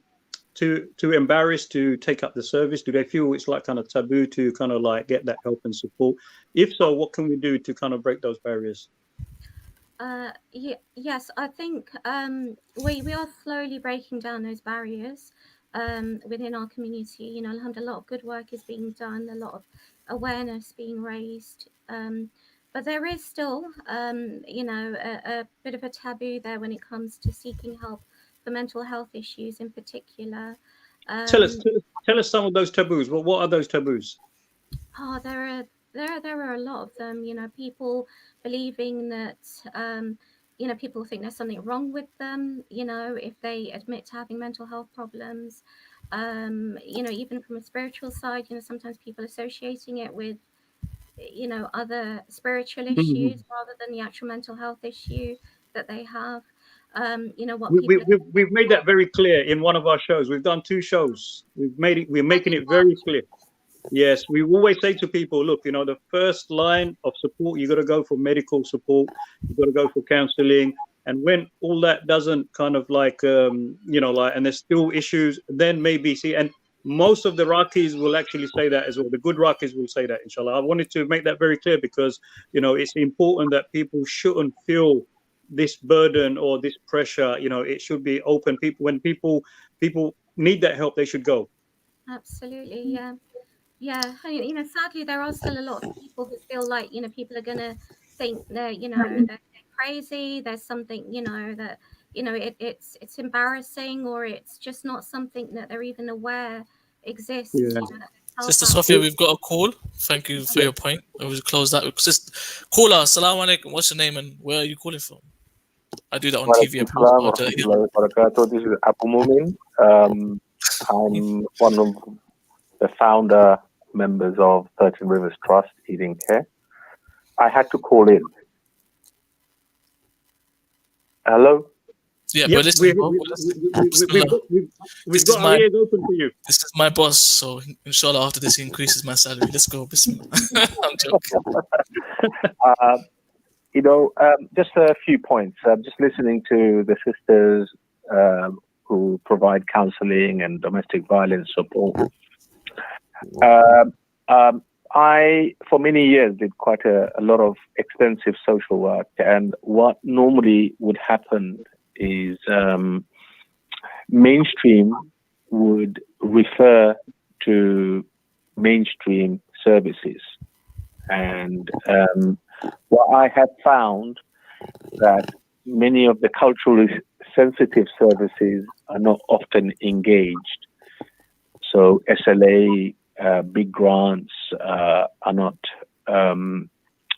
embarrassed to take up the service? Do they feel it's like kind of taboo to kind of like get that help and support? If so, what can we do to kind of break those barriers? Yes, I think we are slowly breaking down those barriers within our community. You know, alhamdulillah, a lot of good work is being done, a lot of awareness being raised. But there is still, you know, a bit of a taboo there when it comes to seeking help for mental health issues in particular. Tell us some of those taboos. What are those taboos? Oh, there are a lot of them. You know, people believing that people think there's something wrong with them. You know, if they admit to having mental health problems. Even from a spiritual side, sometimes people associating it with other spiritual issues rather than the actual mental health issue that they have. What people We've made that very clear in one of our shows. We've done 2 shows. We're making it very clear. Yes, we always say to people, look, the first line of support, you got to go for medical support, you got to go for counseling. And when all that doesn't kind of and there's still issues, then maybe and most of the Rakis will actually say that as well. The good Rakis will say that, inshallah. I wanted to make that very clear because, it's important that people shouldn't feel this burden or this pressure. It should be open. When people need that help, they should go. Absolutely, yeah. Yeah, sadly, there are still a lot of people who feel like, people are going to think they're, they're crazy. There's something, that, it's embarrassing, or it's just not something that they're even aware exists. Yeah. Sister Sophia, we've got a call. Thank you for your point. I will close that. Caller, assalamu alaikum. What's your name and where are you calling from? I do that on TV. This is Abu Mumin. I'm one of the founder members of 13 Rivers Trust, Eating Care. I had to call in. Hello? Yeah, but listen, we've got our ears open for you. This is my boss, so inshallah after this he increases my salary. Let's go. Bismillah. I'm joking. Just a few points. Just listening to the sisters who provide counseling and domestic violence support. I, for many years, did quite a lot of extensive social work, and what normally would happen is mainstream would refer to mainstream services, and what I have found that many of the culturally sensitive services are not often engaged. So SLA, big grants are not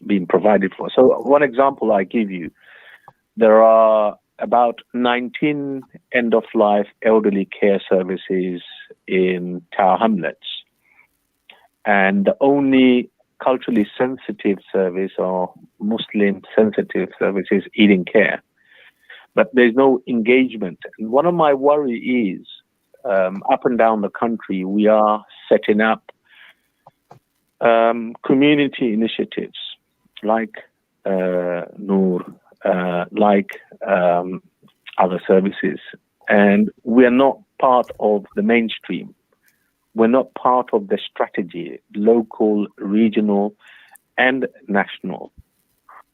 being provided for. So one example I give you, there are about 19 end-of-life elderly care services in Tower Hamlets. And the only culturally sensitive service or Muslim sensitive service is Eating Care. But there's no engagement. And one of my worry is, up and down the country, we are setting up community initiatives like Noor, like other services, and we are not part of the mainstream. We're not part of the strategy, local, regional, and national.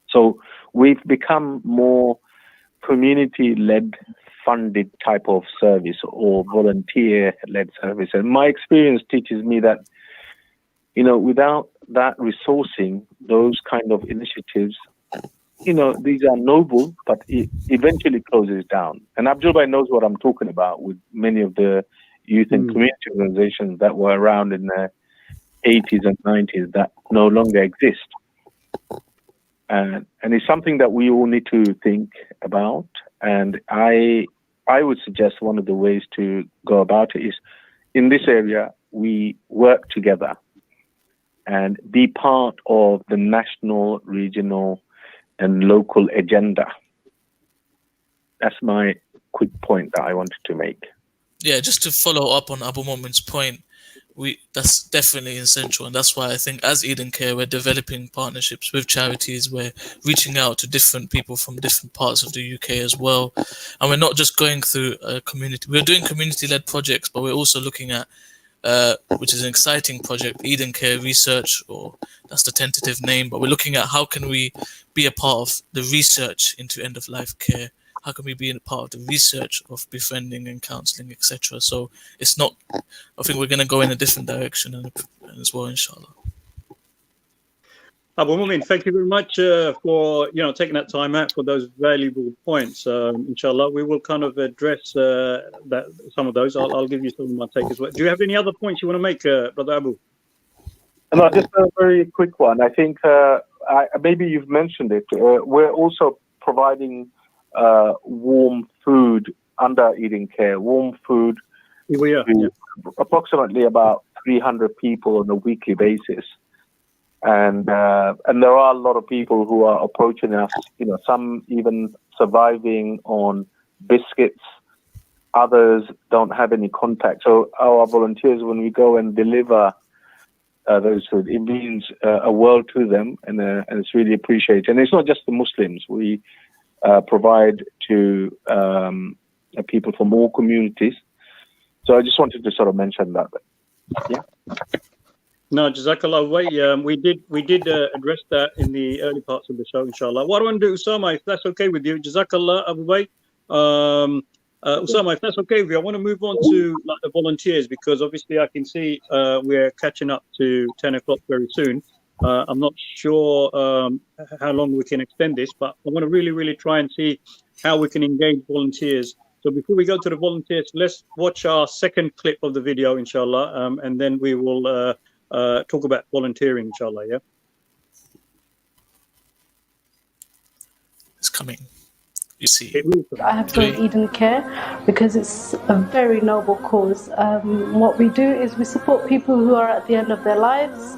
So we've become more community-led, funded type of service or volunteer-led service. And my experience teaches me that, without that resourcing, those kind of initiatives, these are noble, but it eventually closes down. And Abjol knows what I'm talking about with many of the youth and community organizations that were around in the 80s and 90s that no longer exist. And it's something that we all need to think about. And I would suggest one of the ways to go about it is, in this area, we work together and be part of the national, regional, and local agenda. That's my quick point that I wanted to make. Yeah, just to follow up on Abu Mumin's point, that's definitely essential, and that's why I think as Eden Care we're developing partnerships with charities. We're reaching out to different people from different parts of the UK as well, and we're not just going through a community. We're doing community-led projects, but we're also looking at which is an exciting project, Eden Care Research, or that's the tentative name, but we're looking at how can we be a part of the research into end-of-life care. How can we be a part of the research of befriending and counseling, etc.? So it's not, I think we're going to go in a different direction and as well, inshallah. Abu Mumin, thank you very much for taking that time out for those valuable points. Inshallah, we will kind of address some of those. I'll give you some of my take as well. Do you have any other points you want to make, Brother Abu? No, just a very quick one. I think maybe you've mentioned it. We're also providing warm food under Eden Care. Warm food to approximately about 300 people on a weekly basis. And there are a lot of people who are approaching us, some even surviving on biscuits, others don't have any contact. So our volunteers, when we go and deliver those food, it means a world to them, and it's really appreciated. And it's not just the Muslims. We provide to people from all communities. So I just wanted to sort of mention that. Yeah. No, Jazakallah. We did address that in the early parts of the show, inshallah. What I want to do, Usama, if that's okay with you, Jazakallah, Abu Bay. Usama, if that's okay with you, I want to move on to the volunteers, because obviously I can see we're catching up to 10 o'clock very soon. I'm not sure how long we can extend this, but I want to really try and see how we can engage volunteers. So before we go to the volunteers, let's watch our second clip of the video, inshallah, and then we will talk about volunteering, inshallah. Yeah, it's coming. You see, I have joined Eden Care because it's a very noble cause. What we do is we support people who are at the end of their lives,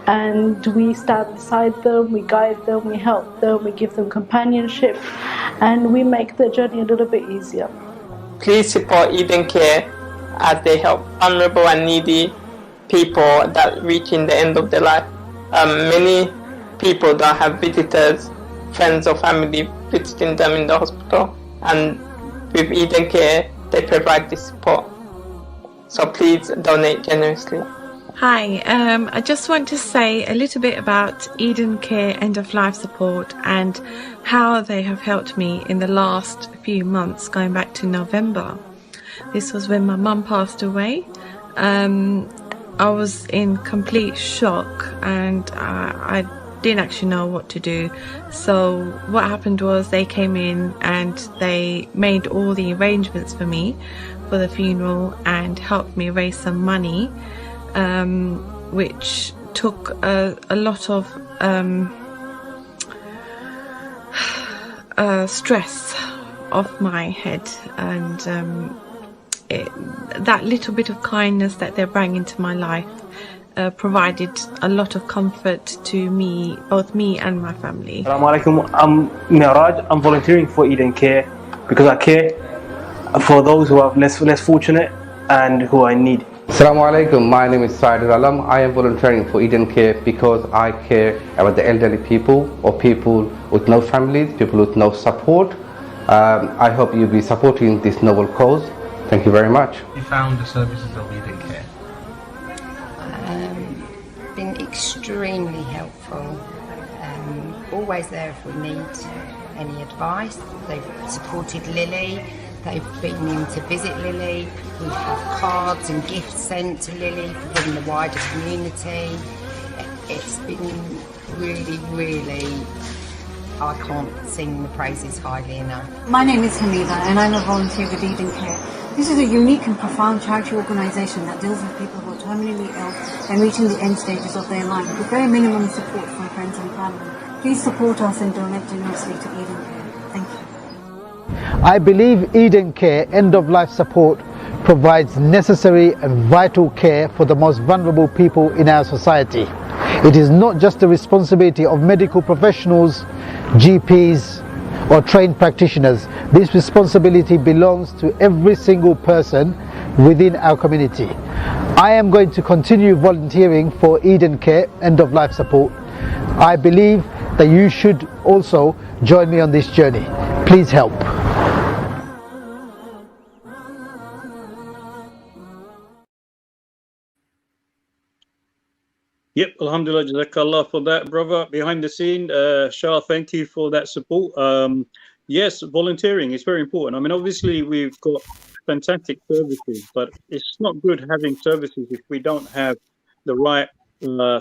and we stand beside them, we guide them, we help them, we give them companionship, and we make their journey a little bit easier. Please support Eden Care as they help vulnerable and needy people that reaching the end of their life. Many people don't have visitors, friends or family visiting them in the hospital, and with Eden Care they provide this support. So please donate generously. Hi, I just want to say a little bit about Eden Care End of Life Support and how they have helped me in the last few months, going back to November. This was when my mum passed away. I was in complete shock, and I didn't actually know what to do. So what happened was they came in and they made all the arrangements for me for the funeral and helped me raise some money, which took a lot of stress off my head, and that little bit of kindness that they brought into my life provided a lot of comfort to me, both me and my family. Assalamu alaikum. I'm Miraj. I'm volunteering for Eden Care because I care for those who are less fortunate and who are in need. Assalamu alaikum. My name is Said Alam. I am volunteering for Eden Care because I care about the elderly people or people with no families, people with no support. I hope you'll be supporting this noble cause. Thank you very much. You found the services of Eden Care? Been extremely helpful. Always there if we need any advice. They've supported Lily. They've been in to visit Lily. We have cards and gifts sent to Lily within the wider community. It's been really, I can't sing the praises highly enough. My name is Hamida and I'm a volunteer with Eden Care. This is a unique and profound charity organisation that deals with people who are terminally ill and reaching the end stages of their life with very minimum support from friends and family. Please support us and donate generously to Eden Care. Thank you. I believe Eden Care End of Life Support provides necessary and vital care for the most vulnerable people in our society. It is not just the responsibility of medical professionals, GPs or trained practitioners. This responsibility belongs to every single person within our community. I am going to continue volunteering for Eden Care End of Life Support. I believe that you should also join me on this journey. Please help. Yep, alhamdulillah, jazakallah for that, brother. Behind the scene, Shah, thank you for that support. Yes, volunteering is very important. I mean, obviously, we've got fantastic services, but it's not good having services if we don't have the right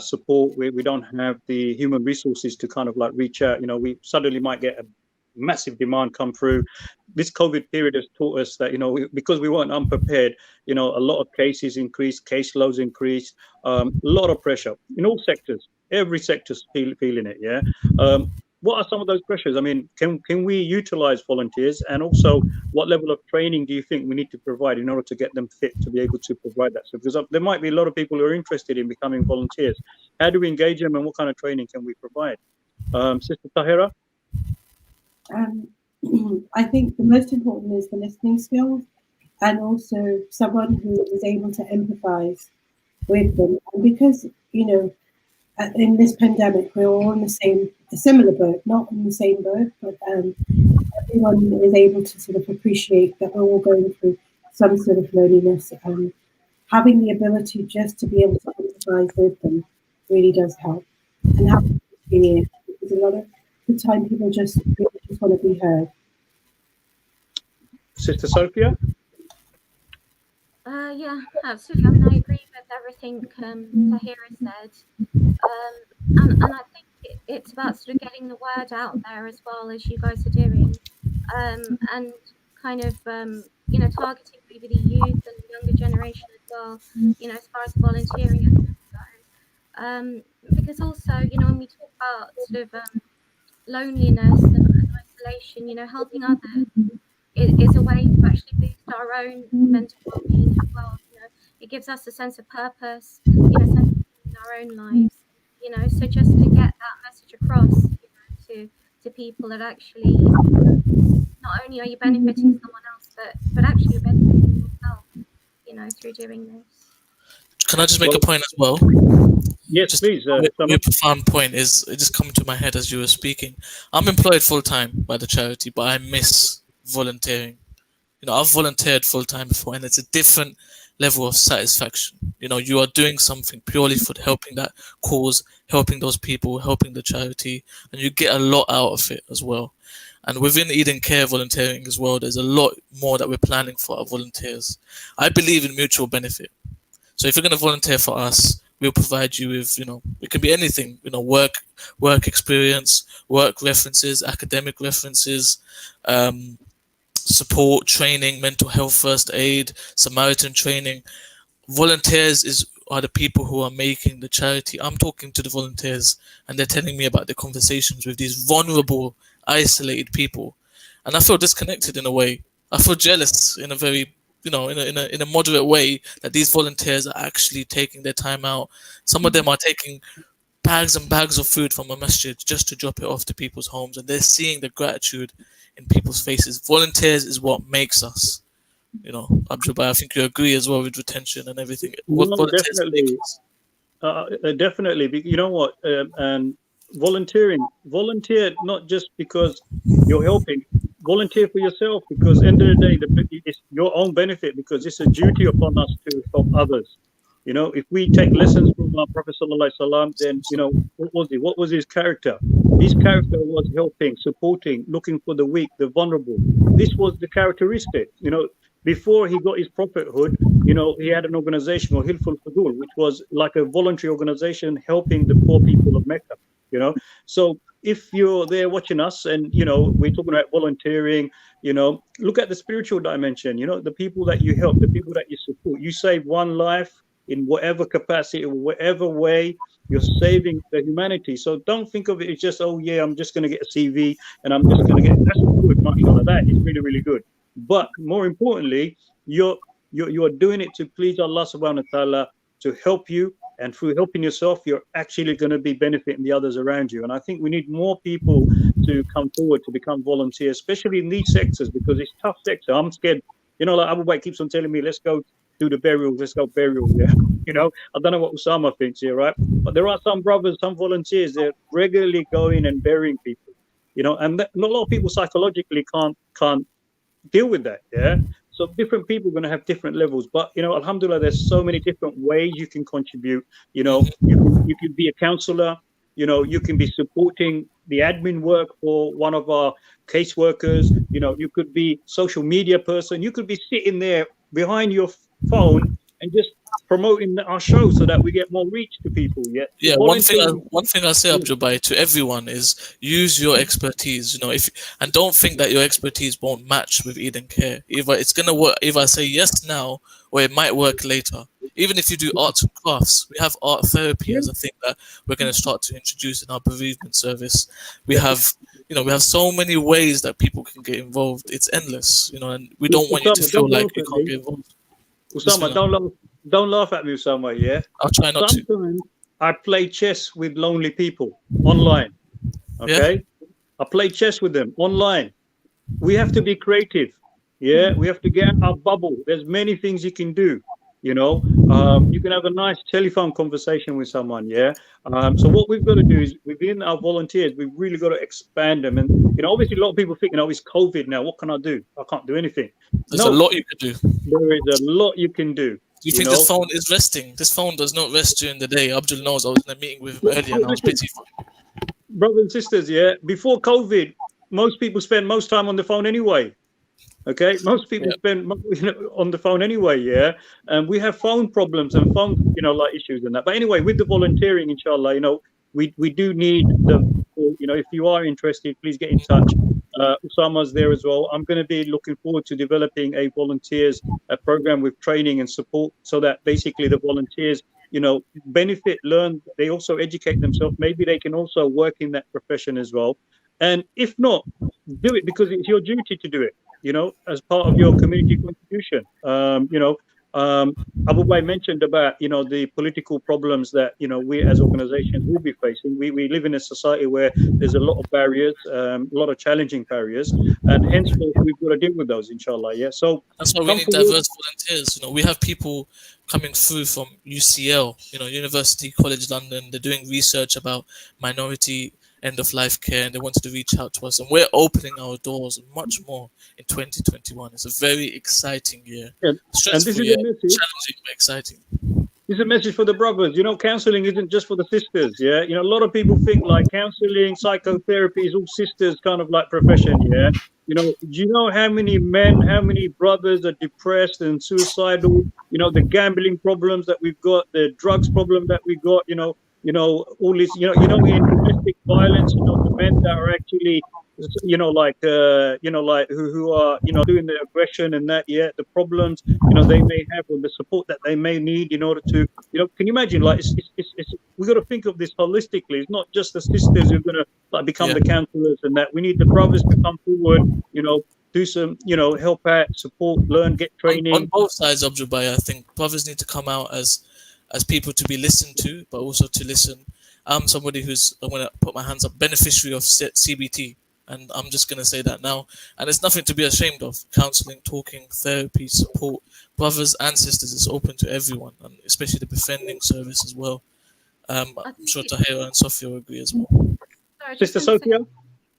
support. We don't have the human resources to kind of like reach out. We suddenly might get a massive demand come through. This COVID period has taught us that, because we weren't unprepared, a lot of cases increased, caseloads increased, a lot of pressure in all sectors. Every sector's feeling it. Yeah. What are some of those pressures? I mean, can we utilize volunteers, and also what level of training do you think we need to provide in order to get them fit to be able to provide that? So, because there might be a lot of people who are interested in becoming volunteers. How do we engage them, and what kind of training can we provide? Sister Tahira? I think the most important is the listening skills, and also someone who is able to empathize with them. And because, in this pandemic, we're all in a similar boat, not in the same boat, but everyone is able to sort of appreciate that we're all going through some sort of loneliness, and having the ability just to be able to empathize with them really does help. And having experience, because a lot of the time people just want to be heard. Sister Sophia? Yeah, absolutely. I mean, I agree with everything Tahira said. And I think it's about sort of getting the word out there as well, as you guys are doing. And kind of, targeting maybe the youth and the younger generation as well, as far as volunteering efforts go. Because also, when we talk about sort of loneliness and isolation, helping others is a way to actually boost our own mental well-being as well. It gives us a sense of purpose, sense of in our own lives. So just to get that message across, to people that actually not only are you benefiting someone else, but actually you're benefiting yourself, through doing this. Can I just make a point as well? Yes, just please. a profound point is it just coming to my head as you were speaking. I'm employed full time by the charity, but I miss volunteering. I've volunteered full time before, and it's a different level of satisfaction. You are doing something purely for helping that cause, helping those people, helping the charity, and you get a lot out of it as well. And within Eden Care volunteering as well, there's a lot more that we're planning for our volunteers. I believe in mutual benefit. So if you're going to volunteer for us, we'll provide you with, it can be anything, work experience, work references, academic references, support, training, mental health, first aid, Samaritan training. Volunteers are the people who are making the charity. I'm talking to the volunteers, and they're telling me about the conversations with these vulnerable, isolated people, and I feel disconnected in a way. I feel jealous in a very, in a moderate way, that these volunteers are actually taking their time out. Some of them are taking bags and bags of food from a masjid just to drop it off to people's homes, and they're seeing the gratitude in people's faces. Volunteers is what makes us. Abjol, I think you agree as well with retention and everything. No, definitely. Definitely. You know what? And volunteer not just because you're helping. Volunteer for yourself, because end of the day, it's your own benefit, because it's a duty upon us to help others. If we take lessons from our Prophet Sallallahu Alaihi Wasallam, then what was his character? His character was helping, supporting, looking for the weak, the vulnerable. This was the characteristic. Before he got his prophethood, he had an organization, or Hilful Fudul, which was like a voluntary organization helping the poor people of Mecca. So if you're there watching us, and we're talking about volunteering, look at the spiritual dimension. The people that you help, the people that you support, you save one life in whatever capacity or whatever way. You're saving the humanity. So don't think of it as just, oh yeah, I'm just going to get a CV and I'm just going to get. That's good, mashallah. That is really, really good. But more importantly, you're doing it to please Allah subhanahu wa ta'ala, to help you, and through helping yourself, you're actually going to be benefiting the others around you. And I think we need more people to come forward to become volunteers, especially in these sectors, because it's tough sector. I'm scared. Like Abu Bakr keeps on telling me, let's go do the burials, let's go burial. Yeah. I don't know what Usama thinks here, right? But there are some brothers, some volunteers, they're regularly going and burying people, and a lot of people psychologically can't deal with that. Yeah. So different people are going to have different levels, but alhamdulillah, there's so many different ways you can contribute. You can be a counselor, you can be supporting the admin work for one of our caseworkers, you could be social media person, you could be sitting there behind your phone and just promoting our show so that we get more reach to people. Yeah. Yeah, one thing I say, Yeah. Abjol, to everyone is use your expertise. You know, and don't think that your expertise won't match with Eden Care. Either it's gonna work. Either I say yes now, or it might work later. Even if you do arts and crafts, we have art therapy as a thing that we're going to start to introduce in our bereavement service. We have, we have so many ways that people can get involved. It's endless, and we don't want you to Usama, feel don't like laugh you at can't me. get involved. Usama, Bismillah. don't laugh at me, Usama. Yeah. I'll try not to. Sometimes I play chess with lonely people online. Okay. I play chess with them online. We have to be creative. Yeah, we have to get our bubble. There's many things you can do. You can have a nice telephone conversation with someone. Yeah. So what we've got to do is within our volunteers, we've really got to expand them. And obviously, a lot of people think, it's COVID now. What can I do? I can't do anything. There's a lot you could do. There is a lot you can do. Do you think this phone is resting? This phone does not rest during the day. Abjol knows. I was in a meeting with him earlier, and I was busy. Brothers and sisters, yeah. Before COVID, most people spend most time on the phone anyway. Okay, most people spend on the phone anyway, yeah. And we have phone problems and phone, issues and that. But anyway, with the volunteering, inshallah, we do need the, if you are interested, please get in touch. Usama's there as well. I'm going to be looking forward to developing a volunteers program with training and support, so that basically the volunteers, benefit, learn. They also educate themselves. Maybe they can also work in that profession as well. And if not, do it because it's your duty to do it. As part of your community contribution. Abu Bay mentioned about, the political problems that, we as organizations will be facing. We live in a society where there's a lot of barriers, a lot of challenging barriers, and henceforth we've got to deal with those, inshallah. Yeah. So that's why we need diverse volunteers. We have people coming through from UCL, University College London. They're doing research about minority end-of-life care, and they wanted to reach out to us, and we're opening our doors much more in 2021. It's a very exciting year. And this is a message, challenging but exciting. This is a message for the brothers. Counseling isn't just for the sisters. Yeah. A lot of people think like counseling, psychotherapy is all sisters kind of like profession. Yeah. Do you know how many men, how many brothers are depressed and suicidal? The gambling problems that we've got, the drugs problem that we got, all this, in domestic violence, the men that are actually, who are, doing the aggression and that, the problems, they may have, or the support that they may need in order to, can you imagine, like, we got to think of this holistically. It's not just the sisters who are going to become the counselors and that. We need the brothers to come forward, do some, help out, support, learn, get training. On both sides of Dubai, I think brothers need to come out as people to be listened to, but also to listen. I'm somebody I'm going to put my hands up, beneficiary of CBT, and I'm just going to say that now. And it's nothing to be ashamed of. Counseling, talking, therapy, support, brothers and sisters, is open to everyone, and especially the befriending service as well. I'm sure Tahira and Sophia will agree as well. Sorry, Sister Sophia?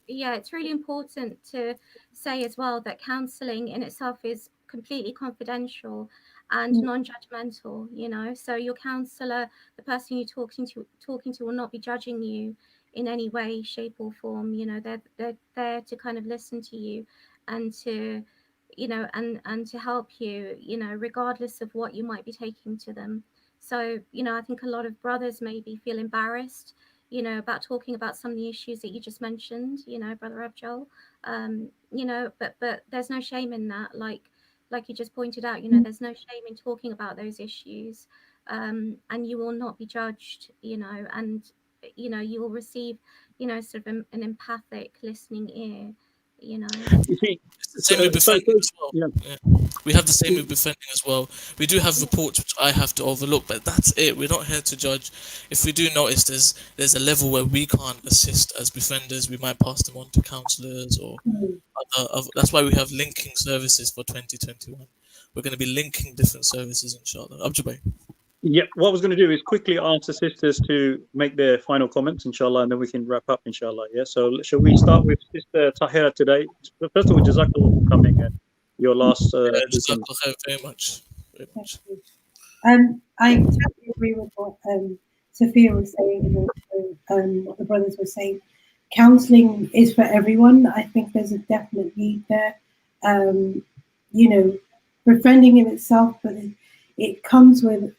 Yeah, it's really important to say as well that counselling in itself is completely confidential and non-judgmental. So your counsellor, the person you're talking to will not be judging you in any way, shape or form. They're there to kind of listen to you and to and to help you, regardless of what you might be taking to them. So I think a lot of brothers maybe feel embarrassed about talking about some of the issues that you just mentioned, Brother Abjol. But there's no shame in that. Like you just pointed out, there's no shame in talking about those issues, and you will not be judged, and you will receive, sort of an empathic listening ear. You see, it's the same with befriending as well. Yeah. We have the same with befriending as well. We do have reports which I have to overlook, but that's it. We're not here to judge. If we do notice there's a level where we can't assist as befrienders, we might pass them on to counsellors or other. That's why we have linking services for 2021. We're going to be linking different services, inshallah. Abjol. Yeah, what I was going to do is quickly ask the sisters to make their final comments, inshallah, and then we can wrap up, inshallah. Yeah, so shall we start with Sister Tahira today? First of all, Jazakallah for coming and your last. Jazakallah very much. Very much. I totally agree with what Sophia was saying, and what the brothers were saying. Counselling is for everyone. I think there's a definite need there. Befriending in itself, but it comes with,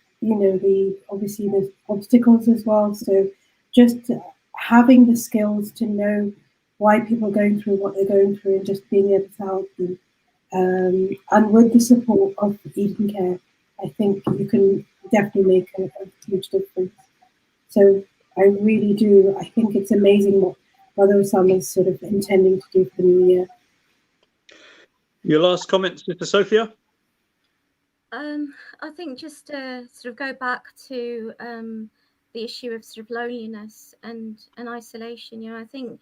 obviously the obstacles as well. So just having the skills to know why people are going through what they're going through and just being able to help them. And with the support of Eden Care, I think you can definitely make a huge difference. So I really do. I think it's amazing what Brother Usama is sort of intending to do for the new year. Your last comment, Sister Sophia? I think just to sort of go back to the issue of sort of loneliness and isolation. I think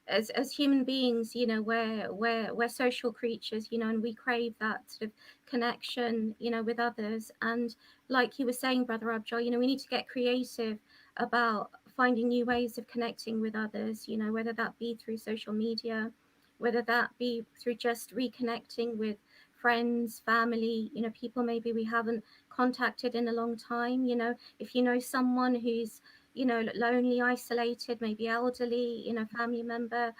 as human beings, we're social creatures, and we crave that sort of connection, with others. And like you were saying, Brother Abjol, we need to get creative about finding new ways of connecting with others, whether that be through social media, whether that be through just reconnecting with friends, family, people maybe we haven't contacted in a long time. If you know someone who's lonely, isolated, maybe elderly, family member,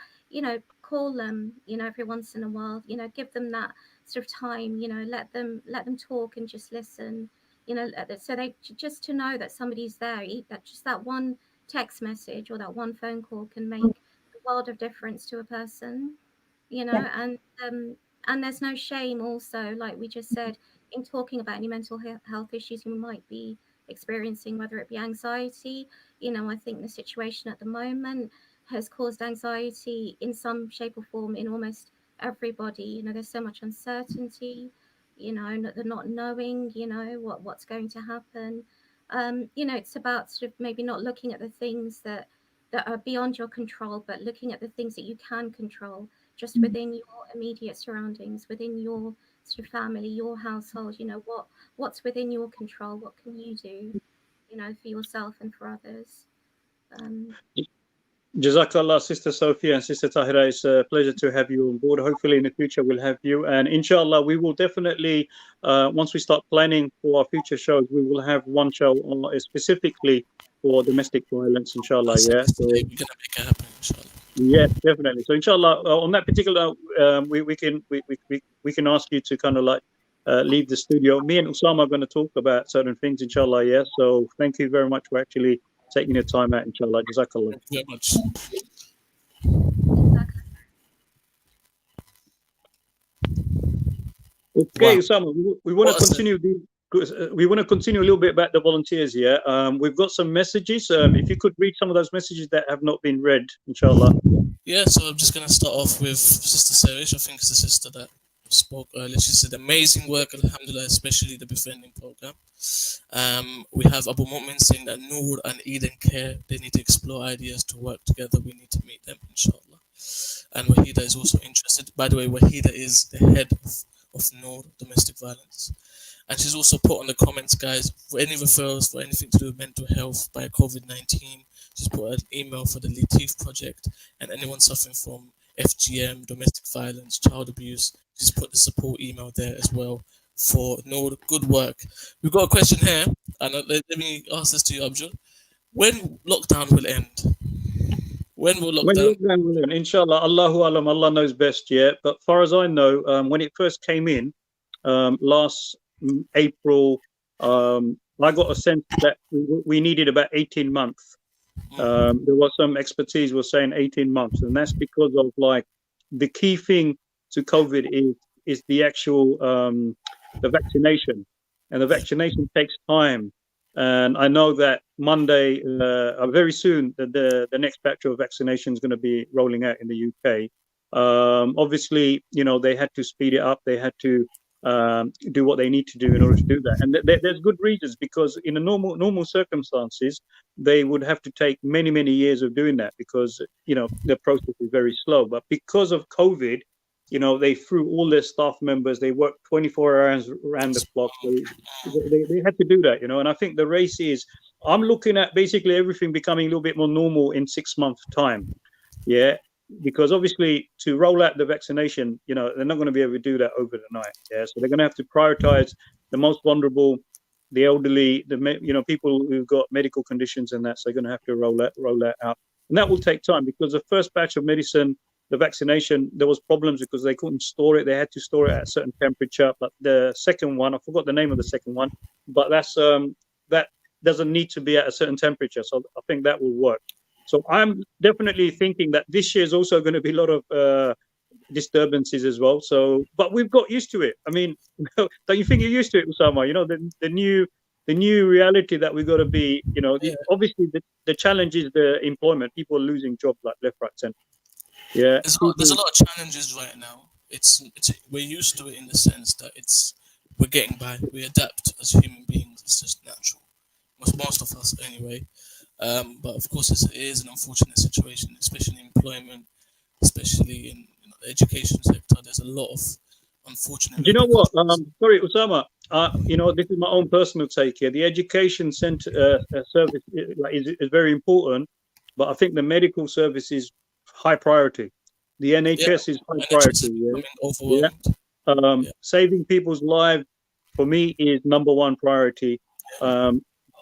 call them, every once in a while, give them that sort of time, let them talk and just listen, so they just to know that somebody's there, that just that one text message or that one phone call can make a world of difference to a person, and there's no shame also, like we just said, in talking about any mental health issues you might be experiencing, whether it be anxiety. I think the situation at the moment has caused anxiety in some shape or form in almost everybody. There's so much uncertainty, the not knowing, what's going to happen. It's about sort of maybe not looking at the things that are beyond your control, but looking at the things that you can control just within your immediate surroundings, within your sort of family, your household. What's within your control, what can you do, for yourself and for others. Jazakallah, Sister Sophia and Sister Tahira. It's a pleasure to have you on board. Hopefully in the future we'll have you, and inshallah we will definitely, once we start planning for our future shows, we will have one show on, specifically for domestic violence, inshallah. Yeah, so we're gonna make it happen, inshallah. Yes, definitely. So inshallah, on that particular, we can ask you to kind of like leave the studio. Me and Usama are going to talk about certain things, inshallah. Yeah. So thank you very much for actually taking your time out, inshallah. Jazakallah. Thank you very much. Okay, Usama, we want to continue we want to continue a little bit about the volunteers here. We've got some messages. If you could read some of those messages that have not been read, inshallah. Yeah, so I'm just going to start off with Sister Serish. I think it's the sister that spoke earlier. She said, amazing work, alhamdulillah, especially the befriending program. We have Abu Mu'min saying that Noor and Eden Care, they need to explore ideas to work together. We need to meet them, inshallah. And Wahida is also interested. By the way, Wahida is the head of Noor Domestic Violence. And she's also put on the comments, guys, for any referrals for anything to do with mental health by COVID-19, she's put an email for the Latif project, and anyone suffering from FGM, domestic violence, child abuse, she's put the support email there as well for no good work. We've got a question here, and let me ask this to you, Abjol. When lockdown will end? When will lockdown will end? Inshallah, Allahu Alam, Allah knows best, yeah. But far as I know, when it first came in, last April, I got a sense that we needed about 18 months. There was some expertise was saying 18 months, and that's because of like the key thing to COVID is the actual the vaccination, and the vaccination takes time. And I know that Monday, very soon, the next batch of vaccination is going to be rolling out in the UK. Obviously, they had to speed it up. They had to do what they need to do in order to do that, and there's good reasons, because in a normal circumstances they would have to take many years of doing that, because the process is very slow. But because of COVID, they threw all their staff members, they worked 24 hours around the clock. They had to do that, and I think the race is, I'm looking at basically everything becoming a little bit more normal in 6 months time. Yeah, because obviously to roll out the vaccination, they're not going to be able to do that over the night. Yeah, so they're going to have to prioritize the most vulnerable, the elderly, the people who've got medical conditions and that. So they're going to have to roll that out, and that will take time, because the first batch of medicine the vaccination, there was problems because they couldn't store it. They had to store it at a certain temperature. But the second one, I forgot the name of the second one, but that doesn't need to be at a certain temperature. So I think that will work. So I'm definitely thinking that this year is also going to be a lot of disturbances as well. So, but we've got used to it. I mean, don't you think you're used to it, Usama? You know, the new reality that we've got to be. You know, obviously the challenge is the employment. People are losing jobs like left, right, center. Yeah, There's a lot of challenges right now. It's we're used to it in the sense that we're getting by. We adapt as human beings. It's just natural. Most of us anyway. But of course, it is an unfortunate situation, especially in employment, especially in the education sector. There's a lot of unfortunate. Do you know what? Sorry, Usama. You know, this is my own personal take here. The education center service is very important, but I think the medical service is high priority. The NHS is high priority. Saving people's lives for me is number one priority.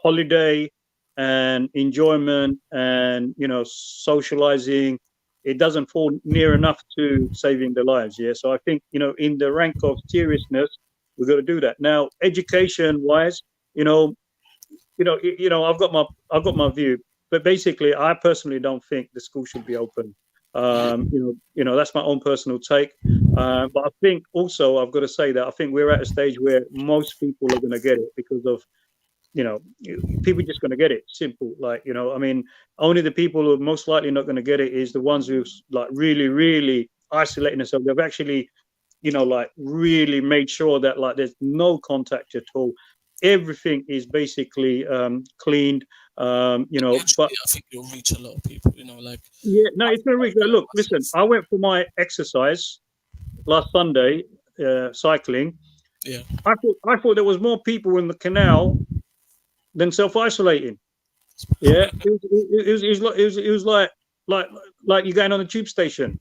Holiday and enjoyment and socializing, it doesn't fall near enough to saving the lives. Yeah, so I think in the rank of seriousness, we've got to do that. Now, education wise, I've got my view, but basically, I personally don't think the school should be open. That's my own personal take. But I think also I've got to say that I think we're at a stage where most people are going to get it because of people just going to get it. Simple. I mean, only the people who are most likely not going to get it is the ones who've really, really isolating themselves. They've actually, really made sure that there's no contact at all. Everything is basically cleaned. But I think you'll reach a lot of people. Yeah, no, it's going to reach. Look, listen, I went for my exercise last Sunday, cycling. Yeah, I thought there was more people in the canal than self-isolating. Yeah, it was like you're going on the tube station,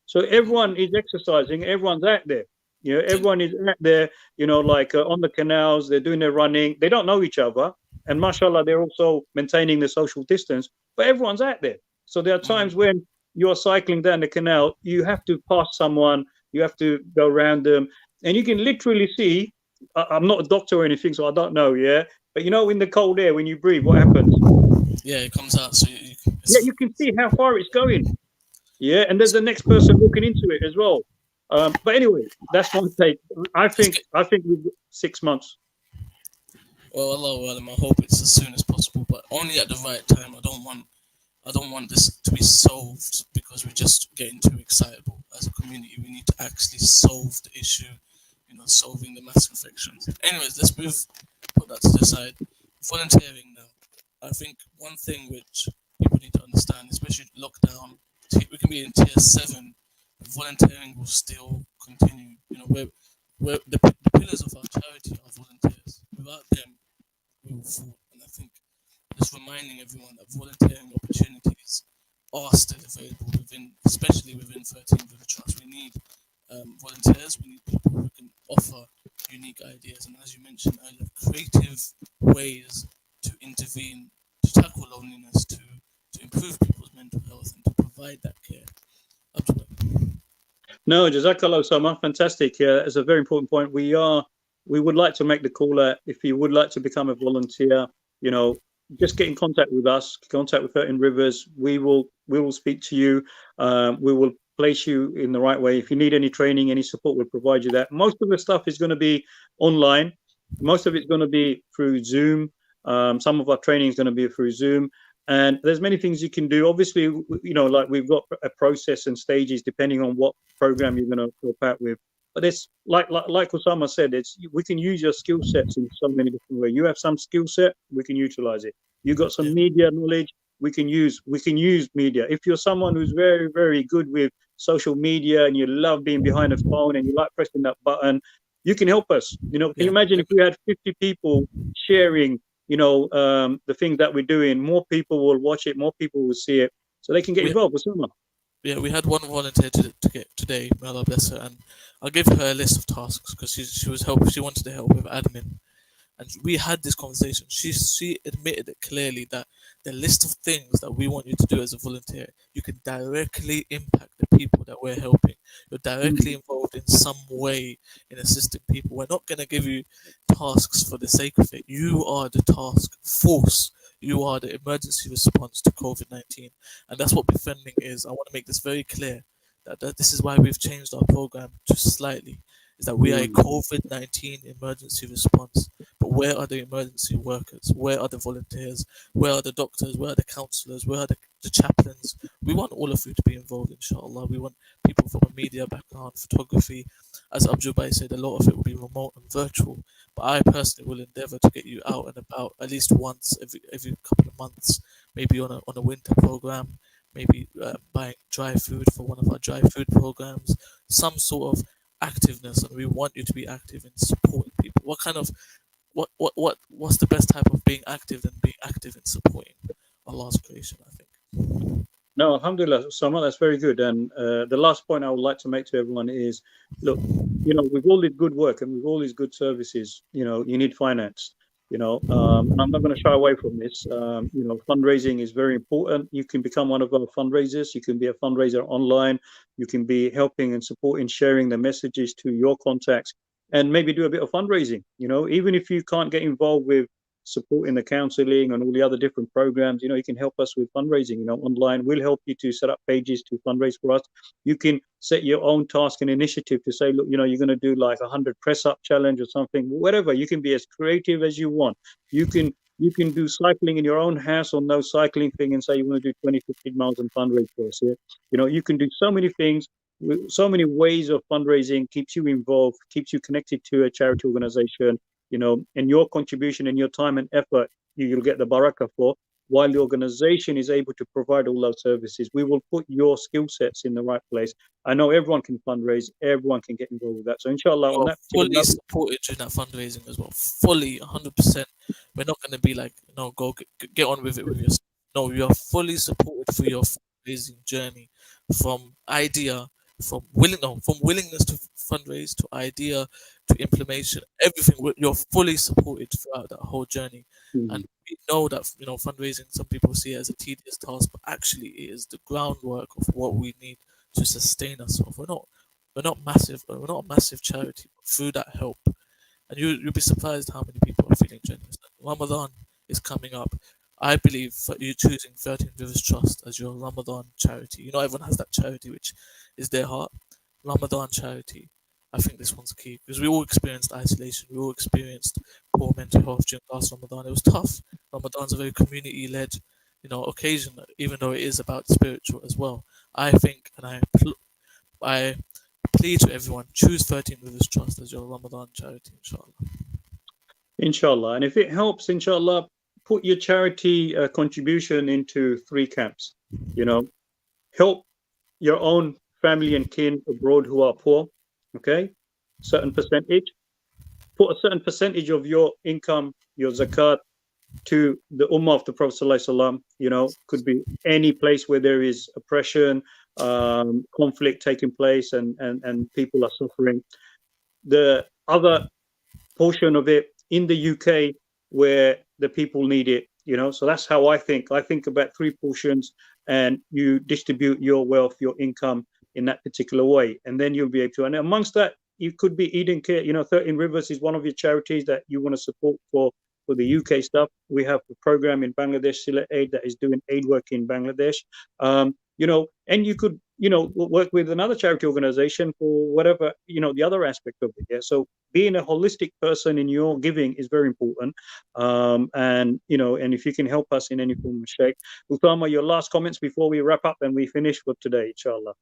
So everyone is exercising. Everyone's out there. Everyone is out there. On the canals, they're doing their running. They don't know each other, and mashallah, they're also maintaining the social distance. But everyone's out there. So there are times when you're cycling down the canal, you have to pass someone, you have to go around them, and you can literally see. I'm not a doctor or anything, so I don't know. Yeah. But in the cold air, when you breathe, what happens? Yeah, it comes out. So you can see how far it's going. Yeah, and there's the next person walking into it as well. But anyway, that's my take. I think we've got 6 months. Well, Allah, I hope it's as soon as possible, but only at the right time. I don't want this to be solved because we're just getting too excitable. As a community, we need to actually solve the issue. Solving the mass infections. Anyways, let's put that to the side. Volunteering now. I think one thing which people need to understand, especially lockdown, we can be in tier 7, volunteering will still continue. Where the pillars of our charity are volunteers. Without them, we will fall. And I think just reminding everyone that volunteering opportunities are still available especially within 13 Village Trust. We need volunteers. We need people who can offer unique ideas, and as you mentioned earlier, creative ways to intervene, to tackle loneliness, to improve people's mental health, and to provide that care. Abjol. No, Jazakallah, Usama. Fantastic. Yeah, it's a very important point. We would like to make the call out. If you would like to become a volunteer, just get in contact with us. Contact with 13 Rivers. We will speak to you. We will place you in the right way. If you need any training, any support, we'll provide you that. Most of the stuff is going to be online. Most of it's going to be through Zoom. Some of our training is going to be through Zoom. And there's many things you can do. Obviously, we've got a process and stages depending on what program you're going to help out with. But it's like Usama said, we can use your skill sets in so many different ways. You have some skill set, we can utilize it. You got some media knowledge, we can use media. If you're someone who's very, very good with social media and you love being behind a phone and you like pressing that button, you can help us. Can you imagine if we had 50 people sharing, the things that we're doing? More people will watch it, more people will see it, so they can get involved with someone. Yeah, we had one volunteer to get today, may Allah bless her, and I'll give her a list of tasks because she wanted to help with admin. And we had this conversation. She admitted it clearly that the list of things that we want you to do as a volunteer, you can directly impact the people that we're helping. You're directly involved in some way in assisting people. We're not going to give you tasks for the sake of it. You are the task force. You are the emergency response to COVID-19. And that's what befriending is. I want to make this very clear that this is why we've changed our program just slightly. Is that we are a COVID-19 emergency response. But where are the emergency workers? Where are the volunteers? Where are the doctors? Where are the counselors? Where are the chaplains? We want all of you to be involved, inshallah. We want people from a media background, photography. As Abjol said, a lot of it will be remote and virtual. But I personally will endeavour to get you out and about at least once every couple of months, maybe on a winter program, maybe buying dry food for one of our dry food programs, some sort of activeness, and we want you to be active in supporting people. What's the best type of being active than being active in supporting Allah's creation, I think. No, alhamdulillah, Usama, that's very good. And the last point I would like to make to everyone is, look, with all this good work and with all these good services, you need finance. And I'm not going to shy away from this. Fundraising is very important. You can become one of our fundraisers. You can be a fundraiser online. You can be helping and supporting, sharing the messages to your contacts, and maybe do a bit of fundraising. Even if you can't get involved with supporting the counseling and all the other different programs, you can help us with fundraising, online. We'll help you to set up pages to fundraise for us. You can set your own task and initiative to say, look, you're going to do like 100 press up challenge or something, whatever. You can be as creative as you want. You can do cycling in your own house or no cycling thing and say you want to do 20, 15 miles and fundraise for us. Yeah. You can do so many things. So many ways of fundraising, keeps you involved, keeps you connected to a charity organization, and your contribution and your time and effort, you'll get the barakah for, while the organization is able to provide all those services. We will put your skill sets in the right place. I know everyone can fundraise, everyone can get involved with that. So inshallah, on that fully supported during that fundraising as well. Fully, 100%. We're not going to be like, go get on with it with yourself. No, you are fully supported for your fundraising journey, from idea, from willingness to fundraise, to idea, to implementation, everything. You're fully supported throughout that whole journey. And we know that fundraising, some people see it as a tedious task, but actually it is the groundwork of what we need to sustain ourselves. We're not massive. We're not a massive charity, but through that help, and you'll be surprised how many people are feeling generous. Ramadan is coming up. I believe you choosing 13 Rivers Trust as your Ramadan charity. Everyone has that charity which is their heart. Ramadan charity. I think this one's key because we all experienced isolation. We all experienced poor mental health during last Ramadan. It was tough. Ramadan's a very community-led, occasion, even though it is about spiritual as well. I think, and I plead to everyone, choose 13 Rivers Trust as your Ramadan charity, inshallah. Inshallah. And if it helps, inshallah, put your charity contribution into 3 camps. Help your own family and kin abroad who are poor. Okay, certain percentage. Put a certain percentage of your income, your zakat, to the ummah of the Prophet ﷺ. Could be any place where there is oppression, conflict taking place, and people are suffering. The other portion of it in the UK where the people need it, so that's how I think. I think about 3 portions, and you distribute your wealth, your income in that particular way, and then you'll be able to. And amongst that, you could be Eden Care. 13 Rivers is one of your charities that you want to support for the UK stuff. We have a program in Bangladesh, Sila Aid, that is doing aid work in Bangladesh. And you could, work with another charity organization for whatever, the other aspect of it. Yeah. So being a holistic person in your giving is very important. And if you can help us in any form of shape. Usama, your last comments before we wrap up and we finish for today, inshallah.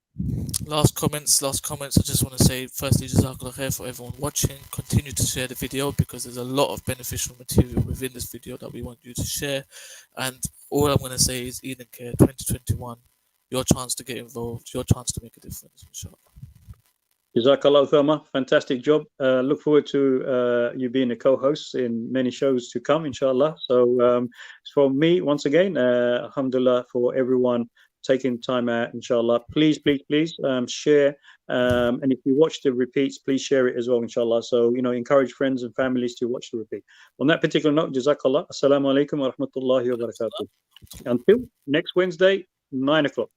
Last comments. I just want to say, firstly, Jazakallah khair for everyone watching. Continue to share the video because there's a lot of beneficial material within this video that we want you to share. And all I'm going to say is Eden Care 2021, your chance to get involved, your chance to make a difference, inshallah. Jazakallah, Usama. Fantastic job. Look forward to you being a co-host in many shows to come, inshallah. So from me, once again, alhamdulillah for everyone taking time out, inshallah. Please share. And if you watch the repeats, please share it as well, inshallah. So, encourage friends and families to watch the repeat. On that particular note, Jazakallah. Assalamu alaikum wa rahmatullahi wa barakatuh. Until next Wednesday, 9 o'clock.